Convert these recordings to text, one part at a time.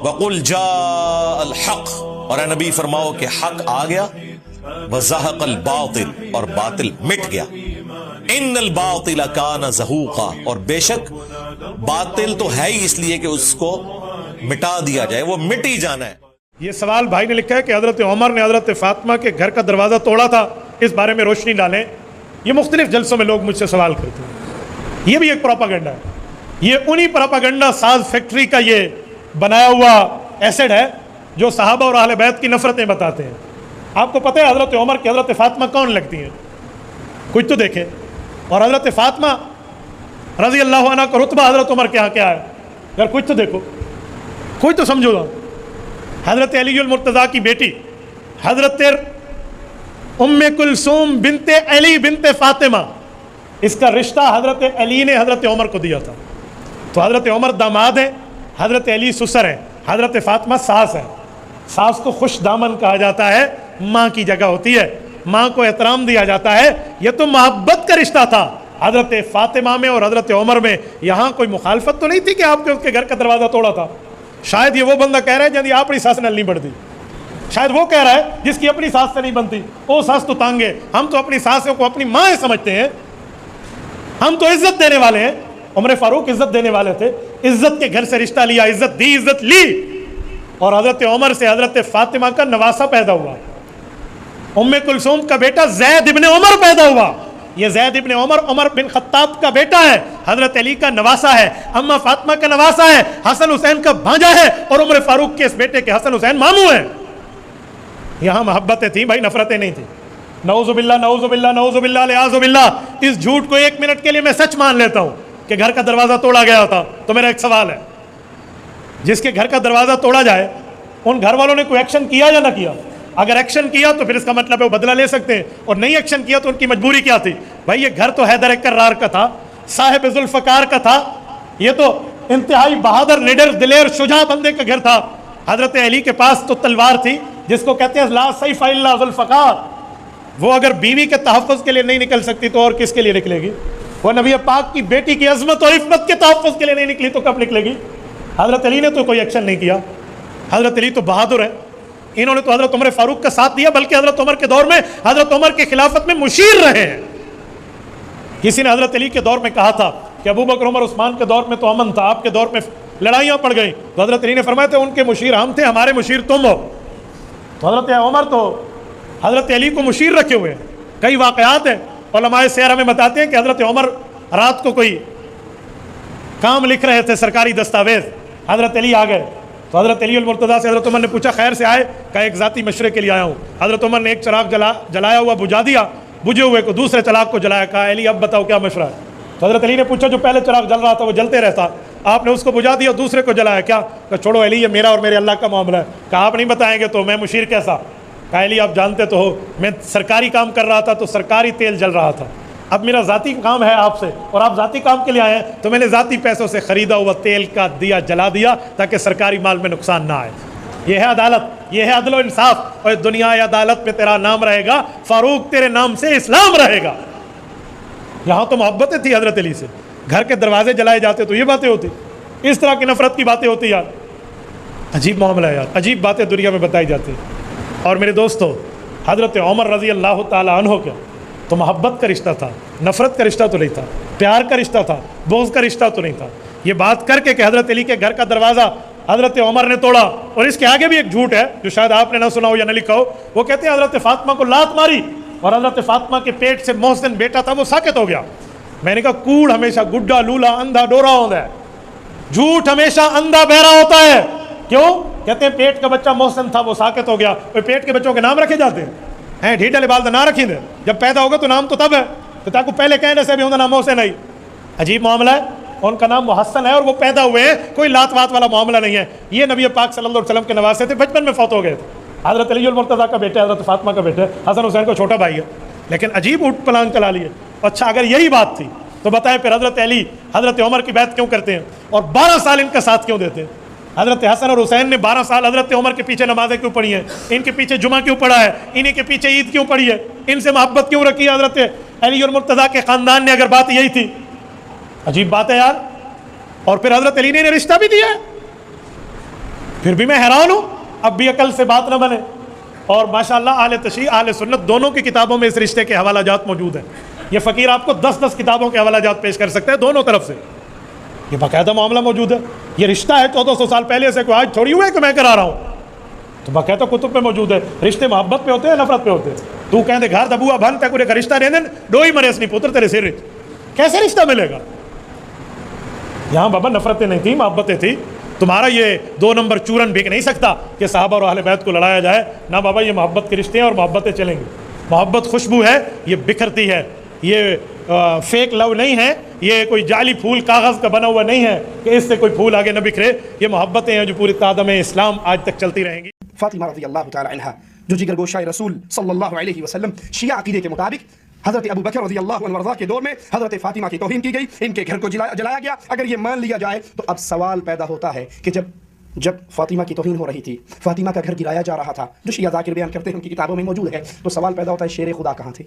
وَقُلْ جَاءَ الْحَقُّ، اور اے نبی فرماؤ کہ حق آ گیا، وَزَهَقَ الْبَاطِلُ، اور باطل مٹ گیا، إِنَّ الْبَاطِلَ كَانَ زَهُوقًا، اور بے شک باطل تو ہے ہی اس لیے کہ اس کو مٹا دیا جائے، وہ مٹ ہی جانا ہے۔ یہ سوال بھائی نے لکھا ہے کہ حضرت عمر نے حضرت فاطمہ کے گھر کا دروازہ توڑا تھا، اس بارے میں روشنی ڈالیں۔ یہ مختلف جلسوں میں لوگ مجھ سے سوال کرتے ہیں، یہ بھی ایک پروپیگنڈا ہے، یہ انہی پروپیگنڈا ساز فیکٹری کا یہ بنایا ہوا ایسڈ ہے جو صحابہ اور اہل بیت کی نفرتیں بتاتے ہیں۔ آپ کو پتہ ہے حضرت عمر کی حضرت فاطمہ کون لگتی ہیں؟ کچھ تو دیکھیں۔ اور حضرت فاطمہ رضی اللہ عنہ کا رتبہ حضرت عمر کے ہاں کیا ہے؟ یار کچھ تو دیکھو، کچھ تو سمجھو گا۔ حضرت علی المرتضیٰ کی بیٹی حضرت ام کلثوم بنت علی بنت فاطمہ، اس کا رشتہ حضرت علی نے حضرت عمر کو دیا تھا۔ تو حضرت عمر داماد ہیں، حضرت علی سسر ہیں، حضرت فاطمہ ساس ہیں۔ ساس کو خوش دامن کہا جاتا ہے، ماں کی جگہ ہوتی ہے، ماں کو احترام دیا جاتا ہے۔ یہ تو محبت کا رشتہ تھا حضرت فاطمہ میں اور حضرت عمر میں، یہاں کوئی مخالفت تو نہیں تھی کہ آپ کے اس کے گھر کا دروازہ توڑا تھا۔ شاید یہ وہ بندہ کہہ رہا ہے جی اپنی ساس نال نہیں بڑھتی، شاید وہ کہہ رہا ہے جس کی اپنی ساس سے نہیں بنتی، وہ ساس تو تانگ ہے، ہم تو اپنی ساسوں کو اپنی ماں سمجھتے ہیں، ہم تو عزت دینے والے ہیں۔ عمر فاروق عزت دینے والے تھے، عزت کے گھر سے رشتہ لیا، عزت دی، عزت لی، اور حضرت عمر سے حضرت فاطمہ کا نواسہ پیدا ہوا۔ ام کلثوم کا بیٹا زید ابن عمر پیدا ہوا۔ یہ زید ابن عمر عمر بن خطاب کا بیٹا ہے، حضرت علی کا نواسہ ہے، اما فاطمہ کا نواسہ ہے، حسن حسین کا بھانجا ہے، اور عمر فاروق کے اس بیٹے کے حسن حسین ماموں ہیں۔ یہاں محبتیں تھیں بھائی، نفرتیں نہیں تھیں۔ نعوذ باللہ نعوذ باللہ نعوذ باللہ لعاذ باللہ۔ اس جھوٹ کو ایک منٹ کے لیے میں سچ مان لیتا ہوں کہ گھر کا دروازہ توڑا گیا تھا، تو میرا ایک سوال ہے، جس کے گھر کا دروازہ توڑا جائے ان گھر والوں نے کوئی ایکشن کیا یا نہ کیا؟ اگر ایکشن کیا تو پھر اس کا مطلب ہے وہ بدلہ لے سکتے ہیں، اور نہیں ایکشن کیا تو ان کی مجبوری کیا تھی؟ بھائی یہ گھر تو حیدر کرار کا تھا، صاحب ذوالفقار کا تھا، یہ تو انتہائی بہادر، نڈر، دلیر، شجاع بندے کا گھر تھا۔ حضرت علی کے پاس تو تلوار تھی جس کو کہتے ہیں لا سیف الا ذوالفقار۔ وہ اگر بیوی کے تحفظ کے لیے نہیں نکل سکتی تو اور کس کے لیے نکلے گی؟ وہ نبی پاک کی بیٹی کی عظمت اور عفت کے تحفظ کے لیے نہیں نکلی تو کب نکلے گی؟ حضرت علی نے تو کوئی ایکشن نہیں کیا۔ حضرت علی تو بہادر ہے، انہوں نے تو حضرت عمر فاروق کا ساتھ دیا، بلکہ حضرت عمر کے دور میں حضرت عمر کے خلافت میں مشیر رہے ہیں۔ کسی نے حضرت علی کے دور میں کہا تھا کہ ابو بکر عمر عثمان کے دور میں تو امن تھا، آپ کے دور میں لڑائیاں پڑ گئیں، تو حضرت علی نے فرمایا تھا ان کے مشیر ہم تھے، ہمارے مشیر تم ہو۔ تو حضرت عمر تو حضرت علی کو مشیر رکھے ہوئے ہیں۔ کئی واقعات ہیں، علماء سیر ہمیں بتاتے ہیں کہ حضرت عمر رات کو کوئی کام لکھ رہے تھے، سرکاری دستاویز، حضرت علی آ گئے، تو حضرت علی المرتضیٰ سے حضرت عمر نے پوچھا خیر سے آئے؟ کہا ایک ذاتی مشورے کے لیے آیا ہوں۔ حضرت عمر نے ایک چراغ جلایا ہوا بجھا دیا، بجھے ہوئے کو دوسرے چراغ کو جلایا، کہا علی اب بتاؤ کیا مشورہ ہے؟ تو حضرت علی نے پوچھا جو پہلے چراغ جل رہا تھا وہ جلتے رہتا، آپ نے اس کو بجھا دیا، دوسرے کو جلایا، کیا؟ کہا چھوڑو علی یہ میرا اور میرے اللہ کا معاملہ ہے۔ کہا آپ نہیں بتائیں گے تو میں مشیر کیسا؟ کہا علی آپ جانتے تو ہو میں سرکاری کام کر رہا تھا تو سرکاری تیل جل رہا تھا، اب میرا ذاتی کام ہے آپ سے اور آپ ذاتی کام کے لیے آئے ہیں، تو میں نے ذاتی پیسوں سے خریدا ہوا تیل کا دیا جلا دیا تاکہ سرکاری مال میں نقصان نہ آئے۔ یہ ہے عدالت، یہ ہے عدل و انصاف، اور دنیا عدالت میں تیرا نام رہے گا، فاروق تیرے نام سے اسلام رہے گا۔ یہاں تو محبتیں تھی حضرت علی سے، گھر کے دروازے جلائے جاتے تو یہ باتیں ہوتی، اس طرح کی نفرت کی باتیں ہوتی یار۔ عجیب معاملہ ہے یار، عجیب باتیں دنیا میں بتائی جاتی۔ اور میرے دوستو، حضرت عمر رضی اللہ تعالی عنہ کا تو محبت کا رشتہ تھا، نفرت کا رشتہ تو نہیں تھا، پیار کا رشتہ تھا، بغض کا رشتہ تو نہیں تھا۔ یہ بات کر کے کہ حضرت علی کے گھر کا دروازہ حضرت عمر نے توڑا، اور اس کے آگے بھی ایک جھوٹ ہے جو شاید آپ نے نہ سنا ہو یا نہ لکھا ہو، وہ کہتے ہیں حضرت فاطمہ کو لات ماری اور حضرت فاطمہ کے پیٹ سے محسن بیٹا تھا وہ ساکت ہو گیا۔ میں نے کہا کوڑ ہمیشہ گڈا لولا اندھا ڈورا ہوتا ہے، جھوٹ ہمیشہ اندھا بہرا ہوتا ہے۔ کیوں؟ کہتے ہیں پیٹ کا بچہ محسن تھا وہ ساکت ہو گیا۔ پیٹ کے بچوں کے نام رکھے جاتے ہیں ڈھیڈا لبال نہ رکھیں دے، جب پیدا ہوگا تو نام تو تب ہے تو تاکہ پہلے کہنے سے بھی ہوں نام محسن نہیں۔ عجیب معاملہ ہے، ان کا نام محسن ہے اور وہ پیدا ہوئے ہیں، کوئی لات وات والا معاملہ نہیں ہے۔ یہ نبی پاک صلی اللہ علیہ وسلم کے نواسے تھے، بچپن میں فوت ہو گئے تھے۔ حضرت علی المرتضیٰ کا بیٹا، حضرت فاطمہ کا بیٹا، حسن حسین کا چھوٹا بھائی ہے، لیکن عجیب اٹھ پلانگ چلا لیے۔ اچھا اگر یہی بات تھی تو بتائیں پھر حضرت علی حضرت عمر کی بیعت کیوں کرتے ہیں اور 12 سال ان کا ساتھ کیوں دیتے ہیں؟ حضرت حسن اور حسین نے 12 سال حضرت عمر کے پیچھے نمازیں کیوں پڑھی ہیں؟ ان کے پیچھے جمعہ کیوں پڑھا ہے؟ انہی کے پیچھے عید کیوں پڑھی ہے؟ ان سے محبت کیوں رکھی ہے حضرت علی اور مرتضیٰ کے خاندان نے، اگر بات یہی تھی؟ عجیب بات ہے یار۔ اور پھر حضرت علی نے رشتہ بھی دیا ہے، پھر بھی میں حیران ہوں اب بھی عقل سے بات نہ بنے. اور ماشاءاللہ اہل تشیع اہل سنت دونوں کی کتابوں میں اس رشتے کے حوالہ جات موجود ہیں. یہ فقیر آپ کو 10 کتابوں کے حوالہ جات پیش کر سکتے ہیں دونوں طرف سے. یہ باقاعدہ معاملہ موجود ہے. یہ رشتہ ہے 1400 سال پہلے سے, کوئی آج تھوڑی ہوئے کہ میں کرا رہا ہوں. تو باقاعدہ کتب میں موجود ہے. رشتے محبت پہ ہوتے ہیں نفرت پہ ہوتے ہیں. تو کہتے گھر دبوا بھن تک کا رشتہ رہنے ڈوئی مرے نہیں پتر تیرے سر کیسے رشتہ ملے گا؟ یہاں بابا نفرتیں نہیں تھیں, محبتیں تھیں. تمہارا یہ 2 نمبر چورن بک نہیں سکتا کہ صحابہ اور اہل بیت کو لڑایا جائے. نہ بابا, یہ محبت کے رشتے ہیں اور محبتیں چلیں گی. محبت خوشبو ہے, یہ بکھرتی ہے. یہ فیک لو نہیں ہے, یہ کوئی جعلی پھول کاغذ کا بنا ہوا نہیں ہے کہ اس سے کوئی پھول آگے نہ بکھرے. یہ محبتیں ہیں جو پوری تعدم اسلام آج تک چلتی رہیں گی. فاطمہ رضی اللہ تعالی عنہ جو جگر گوشہ رسول صلی اللہ علیہ وسلم, شیعہ عقیدے کے مطابق حضرت ابو بکر رضی اللہ عنہ وارضاہ کے دور میں حضرت فاطمہ کی توہین کی گئی, ان کے گھر کو جلایا گیا. اگر یہ مان لیا جائے تو اب سوال پیدا ہوتا ہے کہ جب فاطمہ کی توہین ہو رہی تھی, فاطمہ کا گھر گرایا جا رہا تھا, جو شیعہ ذاکر بیان کرتے ہیں ان کی کتابوں میں موجود ہے, تو سوال پیدا ہوتا ہے شیر خدا کہاں تھے؟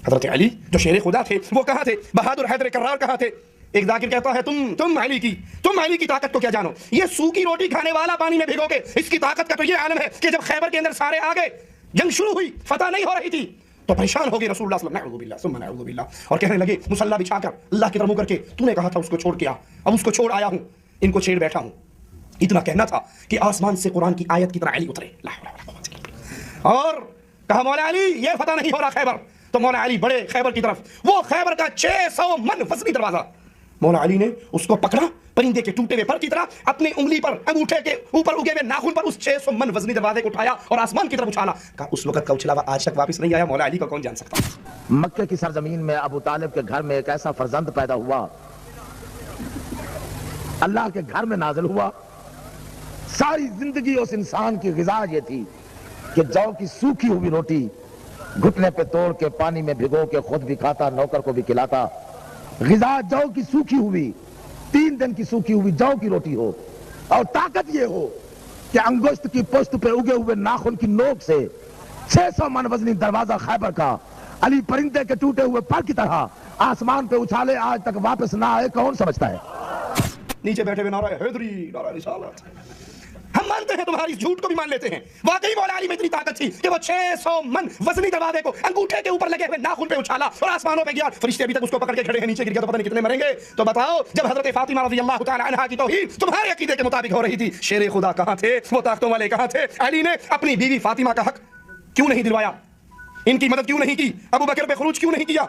حضرت علی جو شیر خدا تھے وہ کہاں تھے؟ بہادر حیدر کرار کہاں تھے؟ ایک ذاکر کہتا ہے تم علی کی طاقت کو کیا جانو, یہ سوکھی روٹی کھانے والا پانی میں بھگو کے, اس کی طاقت کا تو یہ عالم ہے کہ جب خیبر کے اندر سارے آ گئے, جنگ شروع ہوئی, فتح نہیں ہو رہی تھی, تو پریشان ہو گئے رسول اللہ صلی اللہ علیہ وسلم, نعوذ باللہ ثم نعوذ باللہ, اور کہنے لگے مصلی بچھا کر اللہ کی طرف منہ کر کے, تو نے کہا تھا اس کو چھوڑ کے آ, اب اس کو چھوڑ آیا ہوں, ان کو چھیڑ بیٹھا ہوں. اتنا کہنا تھا کہ آسمان سے قرآن کی آیت کی طرح علی اترے, اور کہا مولا علی یہ فتح نہیں ہو رہا خیبر. تو مولا علی بڑے خیبر کی طرف, وہ خیبر کا 600 من وزنی دروازہ, مولا علی نے اس کو پکڑا پرندے کے ٹوٹے ہوئے پر کی طرح, اپنی انگلی پر انگوٹھے کے اوپر اگے ہوئے ناخن پر اس 600 من وزنی دروازے کو اٹھایا اور آسمان کی طرف اچھالا. کہا اس وقت کا اچھلا ہوا آج تک واپس نہیں آیا, مولا علی کو کون جان سکتا. مکے کی سرزمین میں ابو طالب کے گھر میں ایک ایسا فرزند پیدا ہوا, اللہ کے گھر میں نازل ہوا. ساری زندگی اس انسان کی غذا یہ تھی کہ جو کی سوکھی ہوئی روٹی گھٹنے پہ توڑ کے پانی میں بھگو کے خود بھی کھاتا, نوکر کو بھی کھلاتا. غذا جو کی سوکھی ہوئی, 3 دن کی سوکھی ہوئی جو کی روٹی ہو, اور طاقت یہ ہو کہ انگشت کی پشت پہ اگے ہوئے ناخن کی نوک سے 600 من وزنی دروازہ خیبر کا علی پرندے کے ٹوٹے ہوئے پر کی طرح آسمان پہ اچھالے, آج تک واپس نہ آئے. کون سمجھتا ہے؟ نیچے بیٹھے ہوئے نعرہ حیدری, نعرہ رسالت. ہم مانتے ہیں تمہاری جھوٹ کو بھی مان لیتے ہیں. واقعی مولا علی میں اتنی طاقت تھی کہ وہ 600 من وزنی دروازے کو انگوٹھے کے اوپر لگے ہوئے ناخن پہ اچھالا اور آسمانوں پہ گیا. فرشتے ابھی تک اس کو پکڑ کے کھڑے ہیں, نیچے گر گیا تو پتہ نہیں کتنے مریں گے. تو بتاؤ, جب حضرت فاطمہ رضی اللہ تعالی عنہا کی توہین تمہارے عقیدے کے مطابق ہو رہی تھی, شیر خدا کہاں تھے؟ وہ طاقتوں والے کہاں تھے؟ علی نے اپنی بیوی فاطمہ کا حق کیوں نہیں دلوایا؟ ان کی مدد کیوں نہیں کی؟ ابو بکر پہ خروج کیوں نہیں کیا؟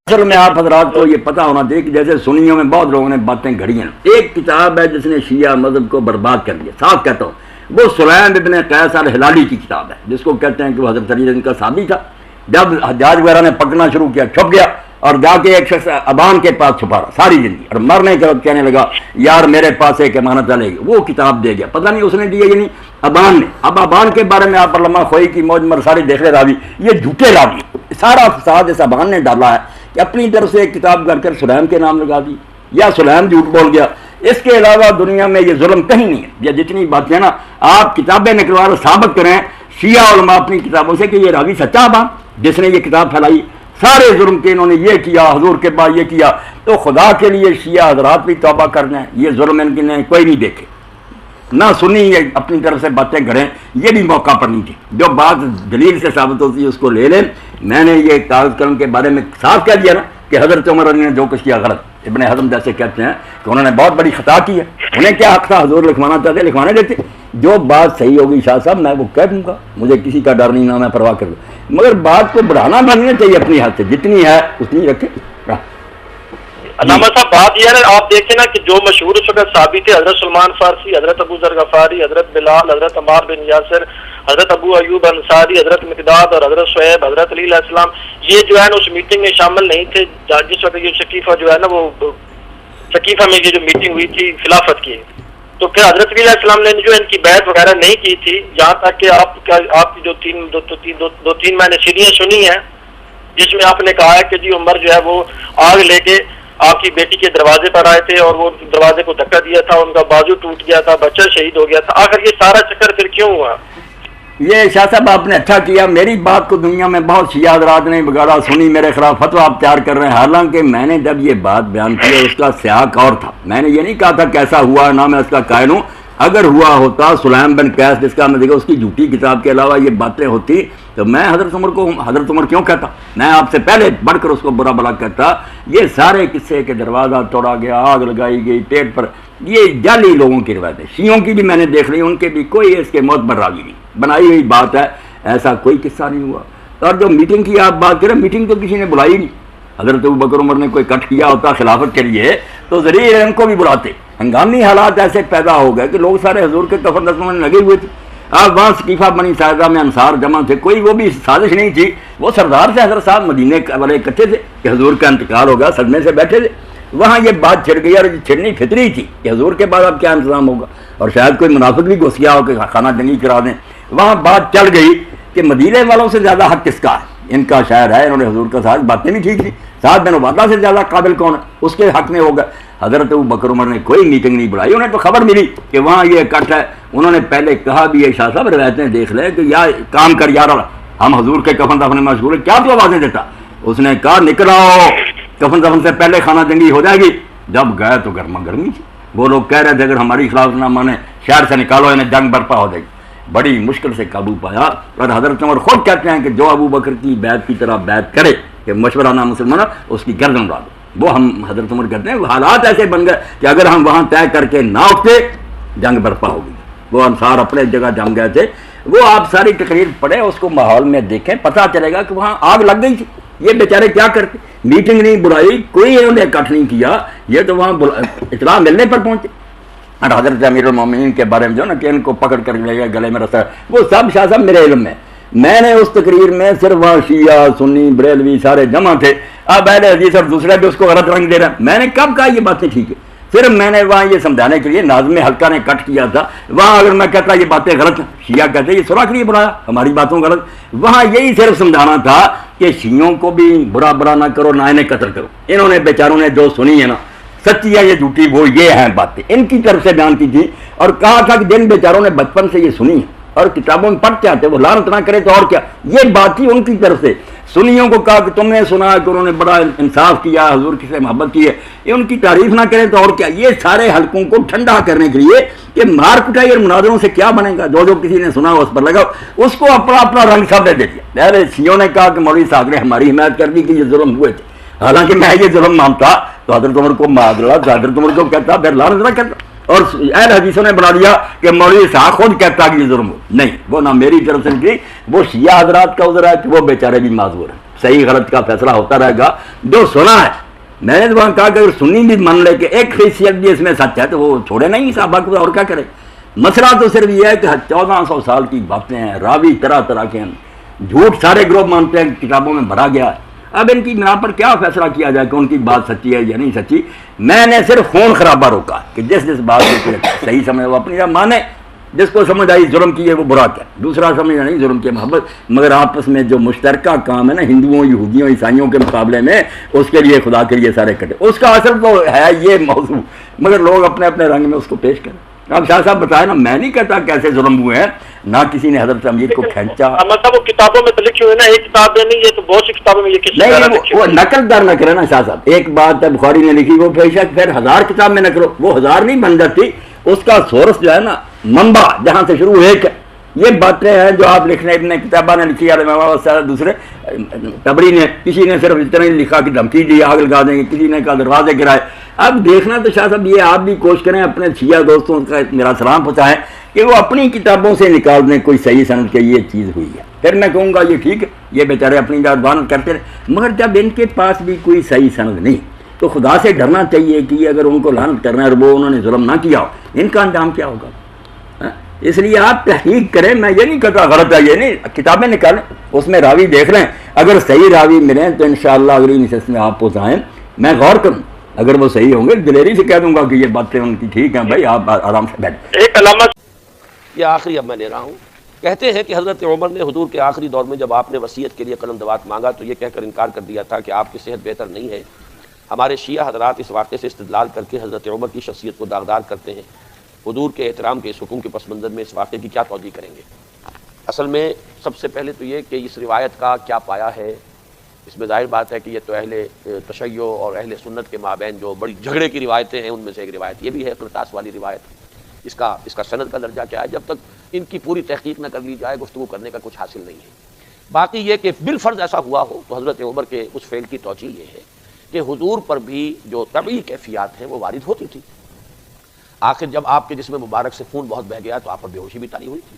اصل میں آپ حضرات کو یہ پتہ ہونا چاہیے کہ جیسے سنیوں میں بہت لوگوں نے باتیں گھڑی ہیں. ایک کتاب ہے جس نے شیعہ مذہب کو برباد کر دیا, صاف کہتا ہوں, وہ سلیم ابن قیس الہلالی کی کتاب ہے, جس کو کہتے ہیں کہ وہ حضرت علی ان کا صحابی تھا. جب حجاج وغیرہ نے پکڑنا شروع کیا, چھپ گیا اور جا کے ایک شخص ابان کے پاس چھپا رہا ساری زندگی, اور مرنے کے وقت کہنے لگا یار میرے پاس ایک امانت چلے گی. وہ کتاب دے گیا, پتہ نہیں اس نے دی ہے یا نہیں, ابان نے. اب ابان کے بارے میں آپ علامہ خوئی کی موج مر سارے دیکھ رہے راوی, یہ جھوٹے راوی, سارا فساد اس ابان نے ڈالا ہے کہ اپنی طرف سے ایک کتاب کر کر سلیم کے نام لگا دی, یا سلیم جھوٹ بول گیا. اس کے علاوہ دنیا میں یہ ظلم کہیں نہیں ہے. یا جتنی باتیں نا آپ کتابیں نکلوا کر ثابت کریں شیعہ علماء اپنی کتابوں سے کہ یہ راوی سچا ابان جس نے یہ کتاب پھیلائی, سارے ظلم کے انہوں نے یہ کیا, حضور کے بعد یہ کیا. تو خدا کے لیے شیعہ حضرات بھی توبہ کر لیں, یہ ظلم ان کے نے کوئی نہیں دیکھے, نہ سنی یہ اپنی طرف سے باتیں گھڑیں, یہ بھی موقع پر نہیں تھی. جو بات دلیل سے ثابت ہوتی ہے اس کو لے لیں. میں نے یہ کاغذ قلم کے بارے میں صاف کہہ دیا نا کہ حضرت عمر علی نے جو کچھ کیا غلط. ابن حزم جیسے کہتے ہیں کہ انہوں نے بہت بڑی خطا کی ہے, انہیں کیا حق تھا, حضور لکھوانا چاہتے لکھوانے دیتے. جو بات صحیح ہوگی شاہ صاحب میں وہ کہہ دوں گا, مجھے کسی کا ڈر نہیں, نہ میں پرواہ کر دوں, مگر بات کو بڑھانا بننا چاہیے اپنی حد سے, جتنی ہے اتنی رکھے. علامہ صاحب بات یہ ہے نا, آپ دیکھیں نا کہ جو مشہور اس وقت صحابی تھے, حضرت سلمان فارسی, حضرت ابو ذر غفاری, حضرت بلال, حضرت عمار بن یاسر, حضرت ابو ایوب انصاری, حضرت مقداد اور حضرت شعیب, حضرت علی علیہ السلام, یہ جو ہے نا اس میٹنگ میں شامل نہیں تھے جس وقت یہ شکیفہ جو ہے نا, وہ شکیفہ میں یہ جو میٹنگ ہوئی تھی خلافت کی. تو پھر حضرت علی علیہ السلام نے جو ان کی بیعت وغیرہ نہیں کی تھی, یہاں تک کہ آپ کی جو دو تین میں نے سیڑھیاں سنی ہیں جس میں آپ نے کہا ہے کہ جی عمر جو ہے وہ آگ لے کے آپ کی بیٹی کے دروازے پر آئے تھے اور وہ دروازے کو دھکا دیا تھا, ان کا بازو ٹوٹ گیا تھا, بچہ شہید ہو گیا تھا. آخر یہ سارا چکر پھر کیوں ہوا؟ یہ شاہ صاحب آپ نے اچھا کیا, میری بات کو دنیا میں بہت شیعہ حضرات نے بگاڑا, سنی میرے خلاف فتویٰ آپ تیار کر رہے ہیں. حالانکہ میں نے جب یہ بات بیان کی اس کا سیاق اور تھا, میں نے یہ نہیں کہا تھا کیسا ہوا, نہ میں اس کا قائل ہوں. اگر ہوا ہوتا سلیم بن قیس جس کا میں دیکھا اس کی جھوٹی کتاب کے علاوہ یہ باتیں ہوتی تو میں حضرت عمر کو حضرت عمر کیوں کہتا؟ میں آپ سے پہلے بڑھ کر اس کو برا بلا کہتا. یہ سارے قصے کہ دروازہ توڑا گیا، آگ لگائی گئی پیٹ پر، یہ جعلی لوگوں کی روایتیں. شیعوں کی بھی میں نے دیکھ لی، ان کے بھی کوئی اس کے معتبر راوی نہیں، بنائی ہوئی بات ہے، ایسا کوئی قصہ نہیں ہوا. اور جو میٹنگ کی آپ بات کریں، میٹنگ تو کسی نے بلائی نہیں. حضرت ابوبکر عمر نے کوئی کٹ کیا ہوتا خلافت کے لیے تو ضرور ان کو بھی بلاتے. ہنگامی حالات ایسے پیدا ہو گئے کہ لوگ سارے حضور کے کفن دفن میں لگے ہوئے تھے. آپ وہاں ثقیفہ بنی ساعدہ میں انصار جمع تھے، کوئی وہ بھی سازش نہیں تھی. وہ سردار سے حضرت صاحب مدینے والے اکٹھے تھے کہ حضور کا انتقال ہوگا، صدمے سے بیٹھے تھے. وہاں یہ بات چھڑ گئی اور چھڑنی فطری تھی کہ حضور کے بعد اب کیا انتظام ہوگا، اور شاید کوئی منافق بھی گھس گیا ہو کہ خانہ جنگی کرا دیں. وہاں بات چل گئی کہ مدینے والوں سے زیادہ حق کس کا ہے. ان کا شاعر ہے، انہوں نے حضور کا ساتھ، باتیں بھی ٹھیک تھی. سعد بن عبادہ سے زیادہ قابل کون ہے، اس کے حق میں ہوگا. حضرت ابوبکر عمر نے کوئی میٹنگ نہیں بلائی. انہیں تو خبر ملی کہ وہاں یہ اکٹھ ہے. انہوں نے پہلے کہا بھی، یہ شاہ صاحب روایتیں دیکھ لیں کہ یا کام کر یار، ہم حضور کے کفن دفن میں مشغول ہیں، کیا تو آوازیں دیتا. اس نے کہا نکل آؤ، کفن دفن سے پہلے خانہ جنگی ہو جائے گی. جب گئے تو گرما گرمی تھی. وہ لوگ کہہ رہے تھے اگر ہماری خلافت نہ مانے شہر سے نکالو، انہیں جنگ برپا ہو جائے گی. بڑی مشکل سے قابو پایا. اور حضرت عمر خود کہتے ہیں کہ جو ابو بکر کی بیعت کی طرح بیعت کرے کہ مشورہ نہ مسلمان اس کی گردن اڑا دو. وہ ہم حضرت عمر کہتے ہیں حالات ایسے بن گئے کہ اگر ہم وہاں طے کر کے نہ اٹھتے جنگ برپا ہوگی. وہ انصار اپنے جگہ جم گئے تھے. وہ آپ ساری تقریر پڑھیں، اس کو ماحول میں دیکھیں، پتہ چلے گا کہ وہاں آگ لگ گئی تھی. یہ بیچارے کیا کرتے، میٹنگ نہیں بلائی، کوئی انہوں نے اکٹھ نہیں کیا. یہ تو وہاں اطلاع ملنے پر پہنچے. اور حضرت امیر المومنین کے بارے میں جو نا کہ ان کو پکڑ کر لے گیا گلے میں رسا، وہ سب شاہ صاحب میرے علم میں نے اس تقریر میں صرف وہاں شیعہ سنی بریلوی سارے جمع تھے. اب اہل حدیث اور دوسرے بھی اس کو غلط رنگ دے رہے ہیں. میں نے کب کہا یہ باتیں ٹھیک ہے؟ صرف میں نے وہاں یہ سمجھانے کے لیے ناظم حلقہ نے کٹ کیا تھا. وہاں اگر میں کہتا یہ باتیں غلط ہیں، شیعہ کہتے یہ صلح کے لیے بنایا، ہماری باتوں غلط. وہاں یہی صرف سمجھانا تھا کہ شیعوں کو بھی برا نہ کرو، نہ انہیں قتل کرو. انہوں نے بیچاروں نے جو سنی ہے نا، سچی ہے یہ جھوٹی، وہ یہ ہیں باتیں ان کی طرف سے بیان کی تھی. اور کہا تھا کہ جن بیچاروں نے بچپن سے یہ سنی ہے اور کتابوں میں پڑھتے آتے وہ لعنت نہ کرے تو اور کیا. یہ بات تھی ان کی طرف سے. سنیوں کو کہا کہ تم نے سنا کہ انہوں نے بڑا انصاف کیا، حضور کی سے محبت کی ہے، یہ ان کی تعریف نہ کریں تو اور کیا. یہ سارے حلقوں کو ٹھنڈا کرنے کے لیے کہ مار کٹائی اور مناظروں سے کیا بنے گا. جو کسی نے سنا اس پر لگا، اس کو اپنا رنگ سب دے دیا. پہلے شیعوں نے کہا کہ مولوی صاحب نے ہماری حمایت کر دی کہ یہ ظلم ہوئے تھے. حالانکہ میں یہ ظلم مانتا تو حضرت عمر کو معذرت، حضرت عمر کو کہتا پھر لعنت نہ کرتا. اور اہل حدیثوں نے بنا دیا کہ مولوی صاحب خود کہتا کہ یہ ظلم ہو. نہیں، وہ نہ میری طرف سے تھی، وہ شیعہ حضرات کا عذر ہے کہ وہ بیچارے بھی معذور ہیں. صحیح غلط کا فیصلہ ہوتا رہے گا. جو سنا ہے میں نے وہاں کہا کہ اگر سنی بھی مان لے کہ ایک حیثیت بھی اس میں سچ ہے تو وہ چھوڑے نہیں صحابہ کو، اور کیا کرے. مسئلہ تو صرف یہ ہے کہ 1400 سال کی باتیں ہیں، راوی طرح طرح کے ہیں، جھوٹ سارے گروہ مانتے ہیں، کتابوں میں بھرا گیا ہے. اب ان کی بنا پر کیا فیصلہ کیا جائے کہ ان کی بات سچی ہے یا نہیں سچی. میں نے صرف خون خرابہ روکا کہ جس بات کو صحیح سمجھے وہ اپنی مانے، جس کو سمجھ آئی ظلم کیے وہ برا کیا، دوسرا سمجھا نہیں ظلم کیا محبت. مگر آپس میں جو مشترکہ کام ہے نا ہندوؤں یہودیوں عیسائیوں کے مقابلے میں، اس کے لیے خدا کے لیے سارے کٹے. اس کا اصل تو ہے یہ موضوع، مگر لوگ اپنے اپنے رنگ میں اس کو پیش کریں. اب شاہ صاحب بتائے نا، میں نہیں کہتا کیسے ظلم ہوئے ہیں، نہ کسی نے حضرت امیر کو کھینچا. مطلب وہ کتابوں میں تو لکھے ہوئے نا، ایک کتاب میں نہیں، یہ تو بہت سی کتابوں میں یہ کس نہیں، وہ نقل در نہ کرے نا شاہ صاحب. ایک بات ہے بخاری نے لکھی وہ بے شک، پھر 1000 کتاب میں نقل ہو، وہ 1000 نہیں بن جاتی. اس کا سورس جو ہے نا، منبع جہاں سے شروع ایک ہے. یہ باتیں ہیں جو آپ لکھنے ابن کتابہ نے لکھی ہے، دوسرے تبری نے، کسی نے صرف اتنا ہی لکھا کہ دھمکی دی آگ لگا دیں گے، کسی نے کہا دروازے گرائے. اب دیکھنا تو شاہ صاحب یہ آپ بھی کوشش کریں، اپنے شیعہ دوستوں کا میرا سلام پہنچائیں کہ وہ اپنی کتابوں سے نکال دیں کوئی صحیح سند کہ یہ چیز ہوئی ہے. پھر میں کہوں گا یہ ٹھیک ہے، یہ بیچارے اپنی جان کرتے رہے. مگر جب ان کے پاس بھی کوئی صحیح سند نہیں تو خدا سے ڈرنا چاہیے کہ اگر ان کو لعنت کرنا ہے اور وہ انہوں نے ظلم نہ کیا ہو، ان کا انجام کیا ہوگا. اس لیے آپ تحقیق کریں. میں یہ نہیں کہتا غلط ہے، یہ نہیں، کتابیں نکالیں، اس میں راوی دیکھ لیں، اگر صحیح راوی ملیں تو انشاءاللہ اگلی نشست میں آپ پہنچائیں. میں غور کروں، اگر وہ صحیح ہوں گے دلیری سے کہہ دوں گا کہ یہ باتیں ان کی ٹھیک ہیں. بھائی آپ آرام سے بیٹھ. ایک علامہ یہ آخری اب میں لے رہا ہوں. کہتے ہیں کہ حضرت عمر نے حضور کے آخری دور میں جب آپ نے وصیت کے لیے قلم دوات مانگا تو یہ کہہ کر انکار کر دیا تھا کہ آپ کی صحت بہتر نہیں ہے. ہمارے شیعہ حضرات اس واقعے سے استدلال کر کے حضرت عمر کی شخصیت کو داغدار کرتے ہیں. حضور کے احترام کے اس حکم کے پس منظر میں اس واقعے کی کیا توجیہ کریں گے؟ اصل میں سب سے پہلے تو یہ کہ اس روایت کا کیا پایا ہے. اس میں ظاہر بات ہے کہ یہ تو اہل تشیع اور اہل سنت کے مابین جو بڑی جھگڑے کی روایتیں ہیں ان میں سے ایک روایت یہ بھی ہے، قرطاس والی روایت. اس کا سند کا درجہ کیا ہے، جب تک ان کی پوری تحقیق نہ کر لی جائے گفتگو کرنے کا کچھ حاصل نہیں ہے۔ باقی یہ کہ بالفرض ایسا ہوا ہو تو حضرت عمر کے اس فعل کی توجیہ یہ ہے کہ حضور پر بھی جو طبعی کیفیات ہیں وہ وارد ہوتی تھی۔ آخر جب آپ کے جسم مبارک سے خون بہت بہہ گیا تو آپ پر بے ہوشی بھی طاری ہوئی تھی،